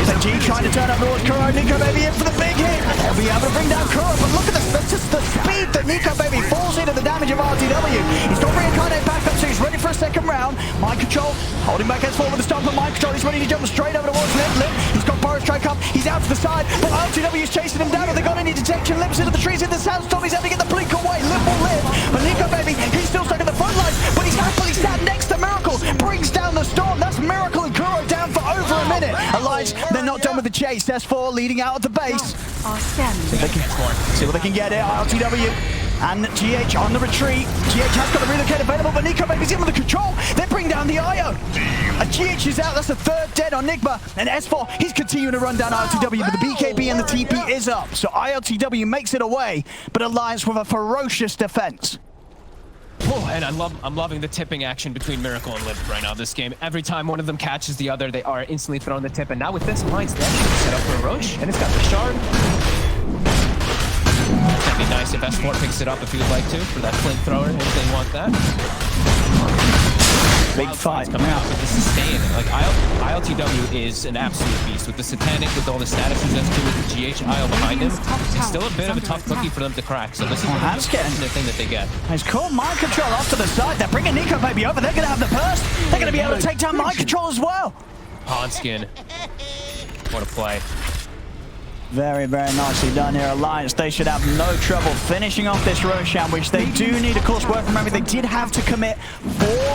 [SPEAKER 3] SMG trying to turn up towards Kuro. Nikobaby in for the big hit. They'll be able to bring down Kuro, but look at the speed that Nikobaby falls into the damage of RTW. He's got reincarnate back up, so he's ready for a second round. Mind Control holding back S4 with the stomp of Mind Control. He's ready to jump straight over towards Limp. He's got Boris Strike up. He's out to the side, but RTW is chasing him down. Have they got any detection? Limp's into the trees in the sandstorm. He's able to get the blink away. Limp will live, but Nikobaby, he's still stuck at the front lines, but he's happily sat next to Miracle. Brings down the storm. That's Miracle and Kuro down for over a minute. Alliance, they're not done with the chase. S4 leading out of the base. See what they can get here. RTW and GH on the retreat. GH has got a relocate available, but Nikobaby's in with the control. They bring down the IO. And GH is out. That's the 3rd dead on Nigma. And S4, he's continuing to run down ILTW, but the BKB and the TP is up. So ILTW makes it away, but Alliance with a ferocious defense.
[SPEAKER 4] Oh, and I'm loving the tipping action between Miracle and Limp right now this game. Every time one of them catches the other, they are instantly thrown the tip. And now with this, Alliance, they actually set up for a Roche, and it's got the shard. That'd be nice if S4 picks it up if he would like to, for that flamethrower, if they want that.
[SPEAKER 3] Big fight
[SPEAKER 4] coming out with the sustain. Like, ILTW is an absolute beast. With the Satanic, with all the status resistance, with the GH IO behind him, it's still a bit of a tough cookie for them to crack. So this is the thing that they get.
[SPEAKER 3] He's caught Mind Control off to the side. They're bringing Nikobaby over. They're going to have the burst. They're going to be able to take down Mind Control as well.
[SPEAKER 4] Hanskin. What a play.
[SPEAKER 3] Very, very nicely done here. Alliance, they should have no trouble finishing off this Roshan, which they do need, of course, work from memory. They did have to commit 3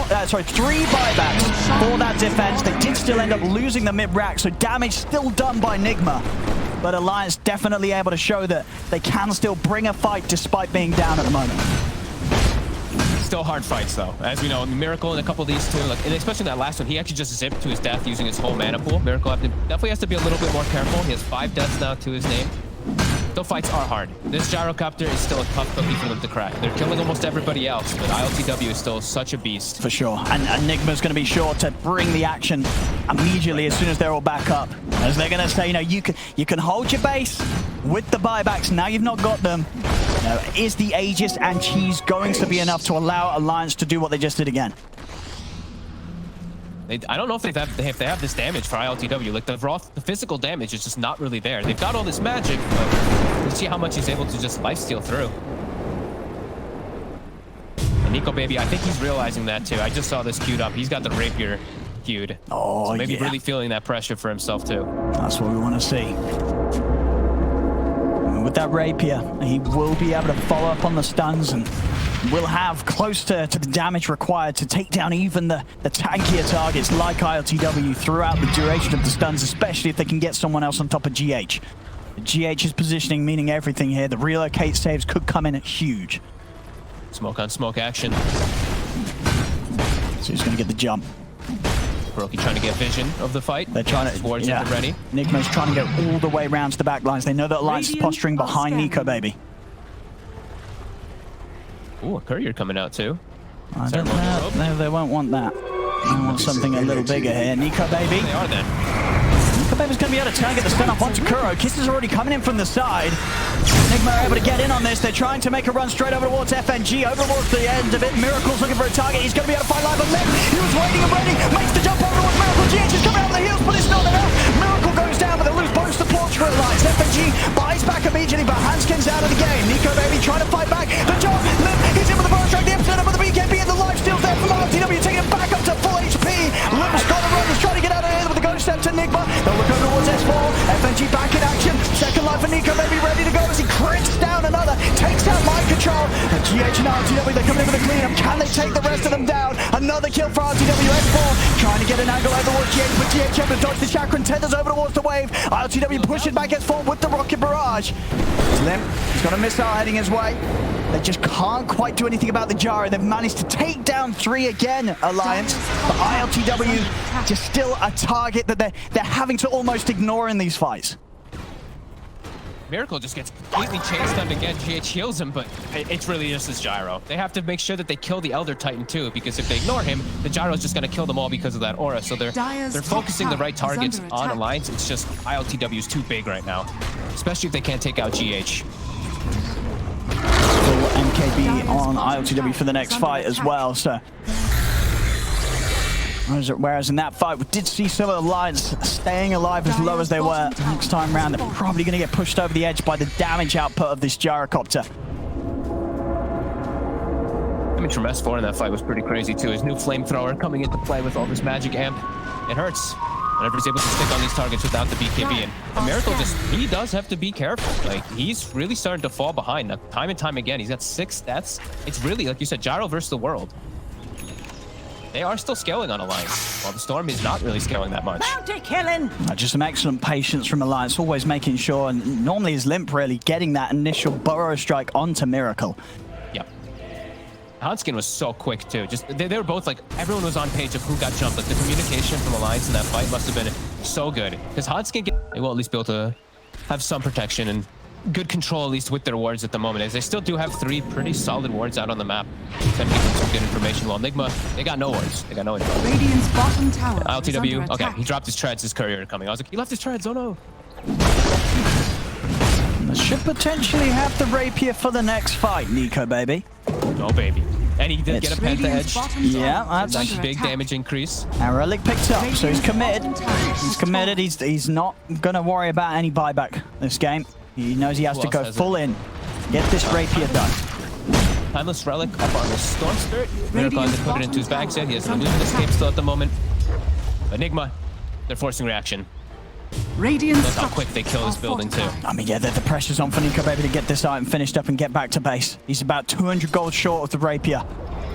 [SPEAKER 3] buybacks for that defense. They did still end up losing the mid-rack, so damage still done by Nigma. But Alliance definitely able to show that they can still bring a fight despite being down at the moment.
[SPEAKER 4] Still hard fights, though. As we know, Miracle and a couple of these two, like, and especially that last one, he actually just zipped to his death using his whole mana pool. Miracle definitely has to be a little bit more careful. He has 5 deaths now to his name. Still, fights are hard. This Gyrocopter is still a tough cookie for them to crack. They're killing almost everybody else, but ILTW is still such a beast.
[SPEAKER 3] For sure. And Nigma's going to be sure to bring the action immediately as soon as they're all back up. As they're going to say, you know, you can hold your base with the buybacks. Now you've not got them. You know, is the Aegis and Cheese going to be enough to allow Alliance to do what they just did again?
[SPEAKER 4] I don't know if they have this damage for ILTW. Like, the physical damage is just not really there. They've got all this magic, but let's see how much he's able to just lifesteal through. And Nikobaby, I think he's realizing that too. I just saw this queued up. He's got the rapier. skewed.
[SPEAKER 3] Oh,
[SPEAKER 4] So maybe
[SPEAKER 3] yeah.
[SPEAKER 4] really feeling that pressure for himself too.
[SPEAKER 3] That's what we want to see. And with that rapier, he will be able to follow up on the stuns and will have close to the damage required to take down even the tankier targets like ILTW throughout the duration of the stuns, especially if they can get someone else on top of GH. GH's positioning meaning everything here. The relocate saves could come in huge.
[SPEAKER 4] Smoke on smoke action.
[SPEAKER 3] So he's going to get the jump.
[SPEAKER 4] Brokey trying to get vision of the fight.
[SPEAKER 3] They're trying to,
[SPEAKER 4] Swords at the ready.
[SPEAKER 3] Nigma's trying to go all the way around to the back lines. They know that Alliance is posturing behind Nikobaby.
[SPEAKER 4] Ooh, a courier coming out too.
[SPEAKER 3] I don't know. No, they won't want that. They want something a little bigger here. Nikobaby.
[SPEAKER 4] They are then.
[SPEAKER 3] Nikobaby's going to be able to target the stun up onto Kuro. Kiss is already coming in from the side. Nigma are able to get in on this. They're trying to make a run straight over towards FNG. Over towards the end of it. Miracle's looking for a target. He's going to be able to find live on left. He was waiting and ready. Makes the jump over towards Miracle. GH is coming out of the heels, but it's not enough. Miracle goes down, but they lose both supports for Alliance. FNG buys back immediately, but Hanskin's out of the game. Nikobaby trying to fight back. The jump. He's in with the bonus strike. The episode with the BKB and the life steals there from RTW, taking it back up to full HP. Lim's got to run. He's trying to get out of here with the ghost step to Nigma. They'll look over towards S4. FNG back in action. Second life for Nikobaby ready to go as he crits down another. Takes out mind control. And GH and RTW, they're coming in with a cleanup. Can they take the rest of them down? Another kill for RTW. S4 trying to get an angle over towards GH, but GH able to dodge the chakra and tethers over towards the wave. RTW pushing back S4 with the rocket barrage. Lim, he's got a missile heading his way. They just can't quite do anything about the Gyro. They've managed to take down 3 again, Alliance. But ILTW just still a target that they're having to almost ignore in these fights.
[SPEAKER 4] Miracle just gets completely chain stunned again. GH heals him, but it's really just his Gyro. They have to make sure that they kill the Elder Titan too, because if they ignore him, the Gyro is just going to kill them all because of that aura. So they're focusing the right targets on Alliance. It's just ILTW is too big right now, especially if they can't take out GH.
[SPEAKER 3] Full MKB on ILTW for the next fight as well. So, whereas in that fight, we did see some of the Alliance staying alive as low as they were. Next time round, they're probably going to get pushed over the edge by the damage output of this Gyrocopter.
[SPEAKER 4] Damage from S4 in that fight was pretty crazy too. His new flamethrower coming into play with all this magic amp. It hurts whenever he's able to stick on these targets without the BKB. And Miracle he does have to be careful. Like, he's really starting to fall behind. Now, time and time again, he's got 6 deaths. It's really, like you said, Gyro versus the world. They are still scaling on Alliance, while the Storm is not really scaling that much.
[SPEAKER 7] Bounty killing!
[SPEAKER 3] Just some excellent patience from Alliance, always making sure, and normally is Limp really getting that initial burrow strike onto Miracle.
[SPEAKER 4] Yep. Hanskin was so quick too. Just they were both like, everyone was on page of who got jumped. Like, the communication from Alliance in that fight must have been so good, because Hanskin they will at least be able to have some protection and good control, at least with their wards at the moment, as they still do have 3 pretty solid wards out on the map. That gives them some good information. While Nigma, they got no wards. They got no info.
[SPEAKER 5] Radiant's bottom tower is
[SPEAKER 4] ILTW,
[SPEAKER 5] under
[SPEAKER 4] okay,
[SPEAKER 5] attack.
[SPEAKER 4] he dropped his treads, his courier coming. I was like, he left his treads, oh no.
[SPEAKER 3] Should potentially have the rapier for the next fight, Nikobaby.
[SPEAKER 4] No baby. And he did get a penta
[SPEAKER 5] Radiant's
[SPEAKER 4] edge.
[SPEAKER 5] bottom
[SPEAKER 3] Yeah,
[SPEAKER 5] tower
[SPEAKER 3] that's
[SPEAKER 5] is
[SPEAKER 4] Nice
[SPEAKER 5] under
[SPEAKER 4] big
[SPEAKER 5] attack.
[SPEAKER 4] damage increase.
[SPEAKER 3] Our relic picked up, so he's committed. He's committed. He's not going to worry about any buyback this game. He knows he has
[SPEAKER 4] Who
[SPEAKER 3] to
[SPEAKER 4] else
[SPEAKER 3] go
[SPEAKER 4] has
[SPEAKER 3] full in. Get this rapier done.
[SPEAKER 4] Timeless relic up on the Storm Spirit. Miracle
[SPEAKER 5] Radiant's
[SPEAKER 4] hasn't put it into his bag
[SPEAKER 5] bottom
[SPEAKER 4] yet. He has
[SPEAKER 5] tower
[SPEAKER 4] an
[SPEAKER 5] is
[SPEAKER 4] illusion
[SPEAKER 5] under
[SPEAKER 4] escape still at the moment. Enigma, they're forcing reaction.
[SPEAKER 5] Radiant's
[SPEAKER 4] Look how quick they kill this building too.
[SPEAKER 3] I mean, yeah, the pressure's on for Nikobaby to get this item finished up and get back to base. He's about 200 gold short of the rapier.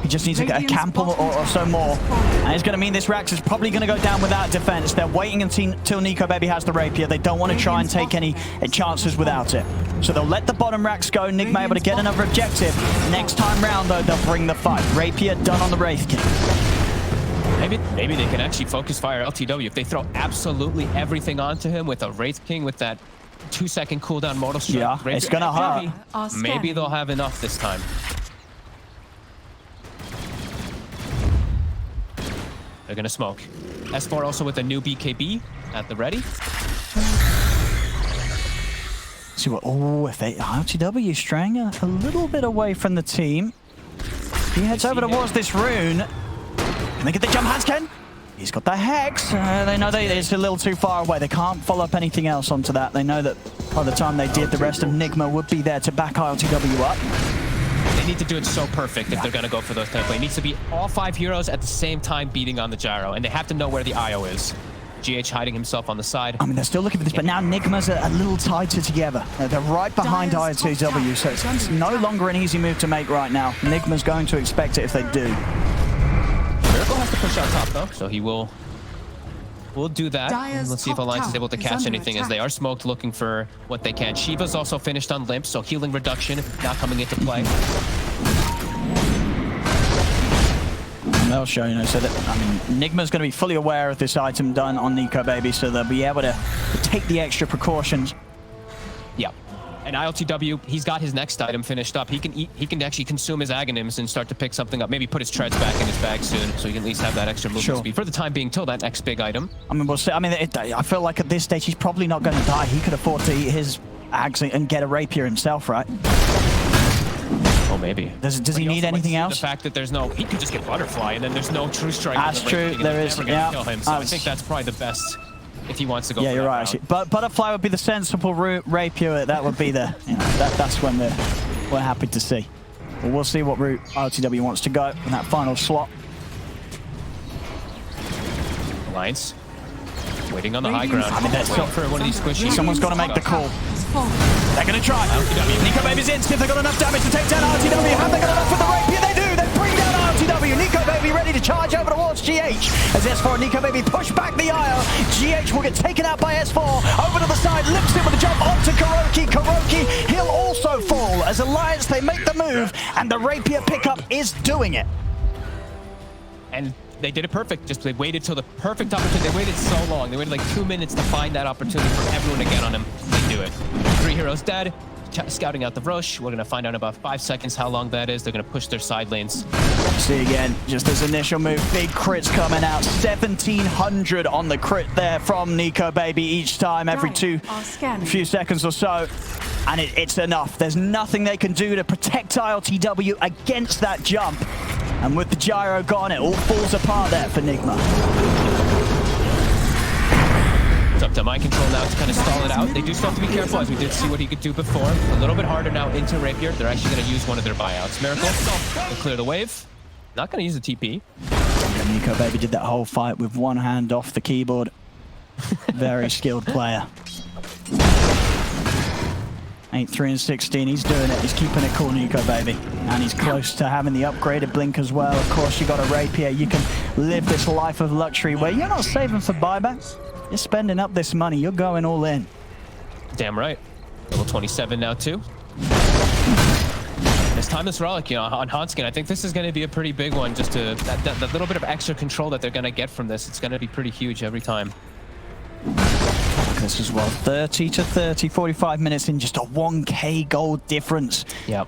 [SPEAKER 3] He just needs to get a camp or so more. And it's going to mean this Rax is probably going to go down without defense. They're waiting until Nikobaby has the rapier. They don't want to try and take any chances without it. So they'll let the bottom Rax go. Nigma able to get another objective. Next time round, though, they'll bring the fight. Rapier done on the Wraith King.
[SPEAKER 4] Maybe they can actually focus fire LTW if they throw absolutely everything onto him with a Wraith King with that 2-second cooldown mortal strike.
[SPEAKER 3] Yeah,
[SPEAKER 4] Rapier,
[SPEAKER 3] it's gonna hurt.
[SPEAKER 4] Maybe they'll have enough this time. They're gonna smoke. S4 also with a new BKB at the ready.
[SPEAKER 3] See what? Oh, if they RTW straying a little bit away from the team. He heads over towards this rune. Can they get the jump hands, Ken? He's got the Hex. They know it's a little too far away. They can't follow up anything else onto that. They know that by the time they did, the rest of Nigma would be there to back ILTW up.
[SPEAKER 4] they need to do it so perfect if they're going to go for those templates. It needs to be all 5 heroes at the same time beating on the gyro, and they have to know where the IO is. GH hiding himself on the side.
[SPEAKER 3] I mean, they're still looking for this, but now Nigma's a little tighter together. They're right behind dota2, so it's no longer an easy move to make right now. Nigma's going to expect it if they do.
[SPEAKER 4] Miracle has to push out top, though, so he will do that. Let's see if Alliance is able to catch anything, as they are smoked looking for what they can. Shiva's also finished on Limp, so healing reduction now coming into play.
[SPEAKER 3] They'll show, you know, so that, I mean, Nigma's going to be fully aware of this item done on Nikobaby, so they'll be able to take the extra precautions.
[SPEAKER 4] Yeah. And ILTW, he's got his next item finished up. He can actually consume his Aghanims and start to pick something up. Maybe put his treads back in his bag soon, so he can at least have that extra movement speed for the time being till that next big item.
[SPEAKER 3] I mean, we'll see. I mean, I feel like at this stage he's probably not going to die. He could afford to eat his Aghs and get a rapier himself, right?
[SPEAKER 4] Oh, maybe.
[SPEAKER 3] Does he need anything else?
[SPEAKER 4] The fact that there's no, he could just get Butterfly, and then there's no true strike.
[SPEAKER 3] That's true. There is.
[SPEAKER 4] Yeah. Kill him. So I think that's probably the best if he wants to go.
[SPEAKER 3] Yeah,
[SPEAKER 4] for
[SPEAKER 3] you're
[SPEAKER 4] that
[SPEAKER 3] right.
[SPEAKER 4] route.
[SPEAKER 3] Actually, but Butterfly would be the sensible route. Rapier, that would be the. You know, that's when we're happy to see. But we'll see what route RTW wants to go in that final slot.
[SPEAKER 4] Alliance waiting on the high ground.
[SPEAKER 3] I mean, that's
[SPEAKER 4] waiting for one of these squishies.
[SPEAKER 3] Someone's got to make the call. They're going to try. Nikobaby's in. See if they've got enough damage to take down RTW. Have they got enough with the rapier? They do. They bring down RTW. Nikobaby ready to charge over towards GH. As S4 and Nikobaby push back the IO. GH will get taken out by S4. Over to the side. Lips in with a jump onto Kuroki. Kuroki, he'll also fall. As Alliance, they make the move. And the rapier pickup is doing it.
[SPEAKER 4] And they did it perfect. Just they waited till the perfect opportunity. They waited so long. They waited like 2 minutes to find that opportunity for everyone to get on him. They do it. 3 heroes dead. Scouting out the Roche. We're going to find out in about 5 seconds how long that is. They're going to push their side lanes.
[SPEAKER 3] See again, just this initial move. Big crits coming out. 1,700 on the crit there from Nikobaby each time, every few seconds or so. And it's enough. There's nothing they can do to protect ILTW against that jump. And with the gyro gone, it all falls apart there for Nigma.
[SPEAKER 4] It's up to mind control now to kind of stall it out. They do still have to be careful, as we did see what he could do before. A little bit harder now into Rapier. They're actually going to use one of their buyouts. Miracle will clear the wave. Not going to use the TP.
[SPEAKER 3] Yeah, Nikobaby did that whole fight with one hand off the keyboard. Very skilled player. 8, 3, and 16. He's doing it. He's keeping it cool, Nikobaby. And he's close to having the upgraded blink as well. Of course, you got a rapier. You can live this life of luxury where you're not saving for buybacks. You're spending up this money. You're going all in.
[SPEAKER 4] Damn right. Level 27 now, too. This Timeless Relic, you know, on Hanskin, I think this is going to be a pretty big one. Just to that little bit of extra control that they're going to get from this. It's going to be pretty huge every time.
[SPEAKER 3] This as well, 30 to 30, 45 minutes in, just a 1k gold difference.
[SPEAKER 4] Yep.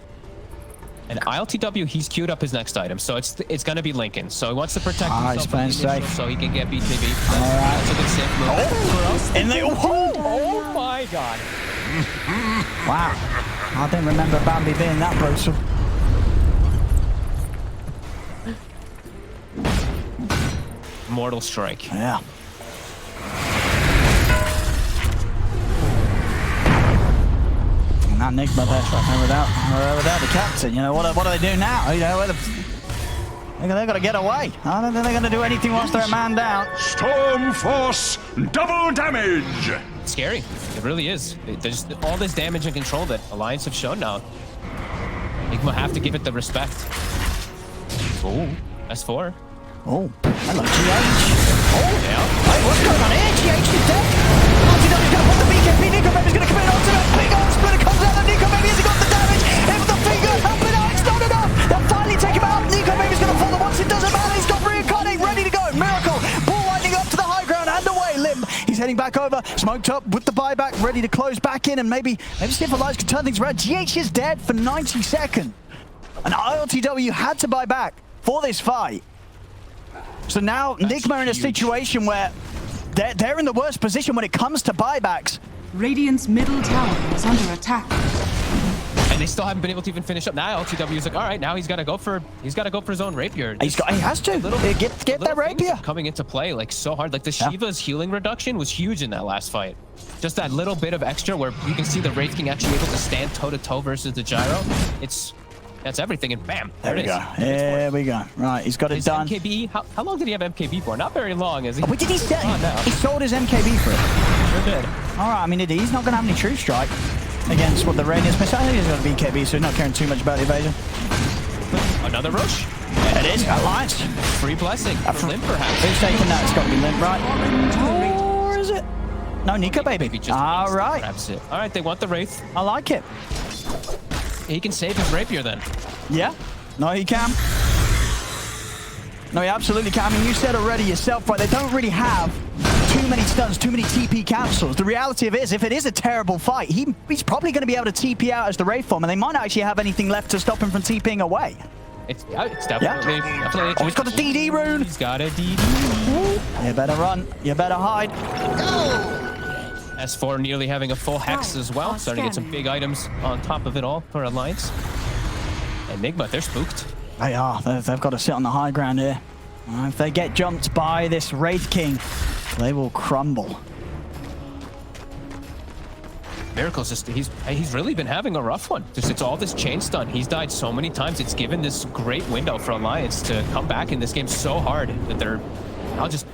[SPEAKER 4] And ILTW, he's queued up his next item, so it's going to be Lincoln. So he wants to protect himself from the initial, so he can get BTB. That's a good safe move. Oh my god.
[SPEAKER 3] Wow. I didn't remember Bambi being that brutal.
[SPEAKER 4] Mortal Strike.
[SPEAKER 3] Yeah. Now Nigma there without the captain. You know, what do they do now? You know, they've got to get away. I don't think they're going to do anything once they're a man down.
[SPEAKER 6] Storm Force, double damage!
[SPEAKER 4] It's scary. It really is. There's all this damage and control that Alliance have shown now. Nigma have to give it the respect. Oh, S4.
[SPEAKER 3] Oh, hello, GH.
[SPEAKER 4] Oh, yeah.
[SPEAKER 3] Hey, what's going on here? GH is dead. RTW's going to put the BKB. Nikobaby's going to come in onto that. Big old splitter comes out of Nikobaby. Has he got the damage? In with the finger. Helping out. It's not enough. They'll finally take him out. Nikobaby's going to fall. Once it doesn't matter, he's got reincarnate ready to go. Miracle. Ball lightning up to the high ground and away. Limb. He's heading back over. Smoked up with the buyback. Ready to close back in and maybe see if Alliance can turn things around. GH is dead for 90 seconds. And ILTW had to buy back for this fight. So now Nigma in a situation where they're in the worst position when it comes to buybacks.
[SPEAKER 5] Radiant's middle tower is under attack.
[SPEAKER 4] And they still haven't been able to even finish up. Now LTW is like, all right, now he's got to go for his own rapier.
[SPEAKER 3] He has to get that rapier
[SPEAKER 4] coming into play like so hard. Like the Shiva's healing reduction was huge in that last fight. Just that little bit of extra where you can see the Wraith King actually able to stand toe to toe versus the gyro. That's everything, and bam,
[SPEAKER 3] There we
[SPEAKER 4] it
[SPEAKER 3] go.
[SPEAKER 4] is.
[SPEAKER 3] Here we go. Right, he's got it
[SPEAKER 4] His
[SPEAKER 3] done.
[SPEAKER 4] MKB, how long did he have MKB for? Not very long, is he?
[SPEAKER 3] Oh, what did he say?
[SPEAKER 4] Oh, no.
[SPEAKER 3] He sold his MKB for it.
[SPEAKER 4] Sure did.
[SPEAKER 3] All right, I mean, he's not going to have any true strike against what the rain is. But I think he's got a BKB, so he's not caring too much about the evasion.
[SPEAKER 4] Another rush.
[SPEAKER 3] It is. Alliance.
[SPEAKER 4] Free blessing. For Limp, perhaps.
[SPEAKER 3] Who's taking that? It's got to be Limp, right? Or is it? No, Nikobaby.
[SPEAKER 4] Maybe just
[SPEAKER 3] All right.
[SPEAKER 4] grabs it. All right, they want the Wraith.
[SPEAKER 3] I like it.
[SPEAKER 4] He can save his rapier then.
[SPEAKER 3] Yeah. No, he can. No, he absolutely can. I mean, you said already yourself, right? They don't really have too many stuns, too many TP capsules. The reality of it is, if it is a terrible fight, he's probably going to be able to TP out as the Wraith form, and they might not actually have anything left to stop him from TPing away.
[SPEAKER 4] It's definitely, definitely.
[SPEAKER 3] Oh, he's got the DD rune.
[SPEAKER 4] He's got a DD.
[SPEAKER 3] You better run. You better hide.
[SPEAKER 4] S4 nearly having a full hex as well. Starting to get some big items on top of it all for Alliance. And Nigma, they're spooked.
[SPEAKER 3] They are. They've got to sit on the high ground here. If they get jumped by this Wraith King, they will crumble.
[SPEAKER 4] Miracle's just, he's really been having a rough one. Just it's all this chain stun. He's died so many times. It's given this great window for Alliance to come back in this game so hard that they're now just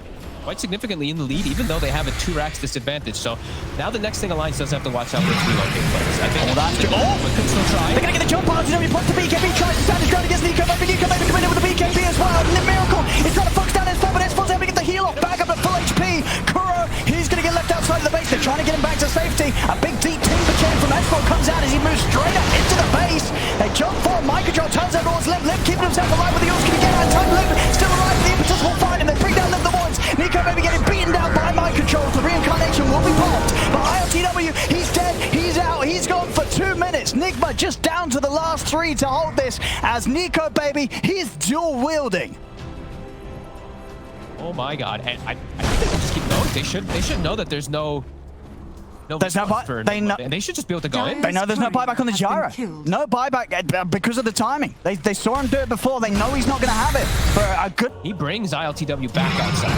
[SPEAKER 4] quite significantly in the lead, even though they have a 2 racks disadvantage. So now the next thing Alliance does have to watch out for is relocate players. I think
[SPEAKER 3] that's good.
[SPEAKER 4] But could still try.
[SPEAKER 3] They're going to get the jump on. He pops the BKB, tries to stand his ground against Nikobaby. Nikobaby coming in with the BKB as well. And the Miracle is trying to focus down S4, but S4's able to get the heal off. Back up at full HP. Kuro, he's going to get left outside of the base. They're trying to get him back to safety. A big deep timber chain from S4 comes out as he moves straight up into the base. They jump for Microcontrol, turns everyone's Limp. Limp keeping himself alive with the ult. Can he get out in time? Limp still alive. The impetus will find him. They bring down Limp the once. Nikobaby getting beaten down by Microcontrol. The reincarnation will be popped. But ILTW, he's dead. He's out. He's gone for 2 minutes. Nigma just down to the last 3 to hold this as Nikobaby, he's dual wielding.
[SPEAKER 4] Oh my god. And I think they can just keep going. They should know that there's no
[SPEAKER 3] There's no buy.
[SPEAKER 4] They should just be able to go in.
[SPEAKER 3] They know there's no buyback on the gyro. No buyback because of the timing. They saw him do it before. They know he's not going to have it for a good.
[SPEAKER 4] He brings ILTW back outside.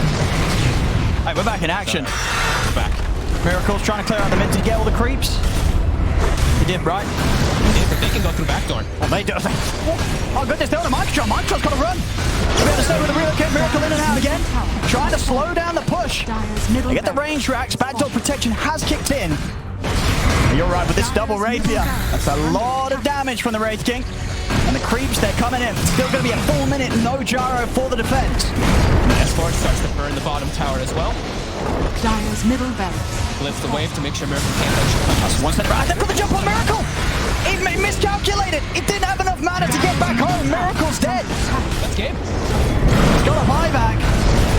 [SPEAKER 3] Hey, we're back in action.
[SPEAKER 4] We're back.
[SPEAKER 3] Miracle's trying to clear out the mid to get all the creeps. He did, right?
[SPEAKER 4] He did, but they can go through backdoor.
[SPEAKER 3] Well, they do. Oh goodness, they're on a Microcontrol. Microcontrol's got to run. Should be able to stay with the relocate. Miracle in and out again. Trying to slow down the push. They get the range racks. Backdoor protection has kicked in. You're right with this double rapier. That's a lot of damage from the Wraith King. And the creeps, they're coming in. Still going to be a full minute, no gyro for the defense.
[SPEAKER 4] S4 starts to burn the bottom tower as well.
[SPEAKER 5] Dire's middle barracks.
[SPEAKER 4] Lift the wave to make sure Miracle can't touch it.
[SPEAKER 3] One step right. They've got the jump on Miracle. He miscalculated. It didn't have enough mana to get back home. Miracle's dead.
[SPEAKER 4] That's game.
[SPEAKER 3] He's got a buyback.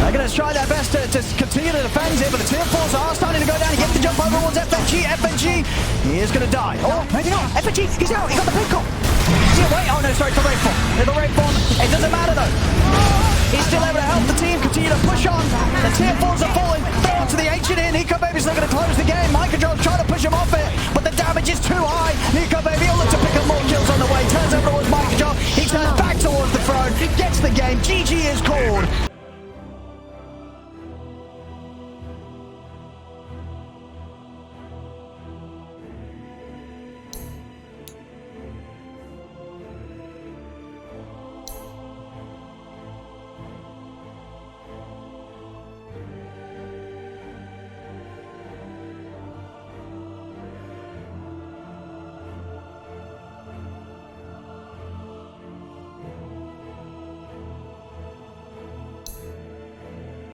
[SPEAKER 3] They're going to try their best to continue to defend here, but the tier 4s are starting to go down. He gets the jump over towards FNG. FNG, he is going to die. Oh, maybe not. FNG, he's out. He got the pickle. Wait, oh no, sorry, it's the Wraith form. Little Wraith form. It doesn't matter though. He's still able to help the team continue to push on. The tier 4s are falling. Throw onto the ancient here. Nikobaby's not going to close the game. Microcontrol's trying to push him off it, but the damage is too high. Nikobaby will look to pick up more kills on the way. Turns over towards Microcontrol. He turns back towards the throne. Gets the game. GG is called.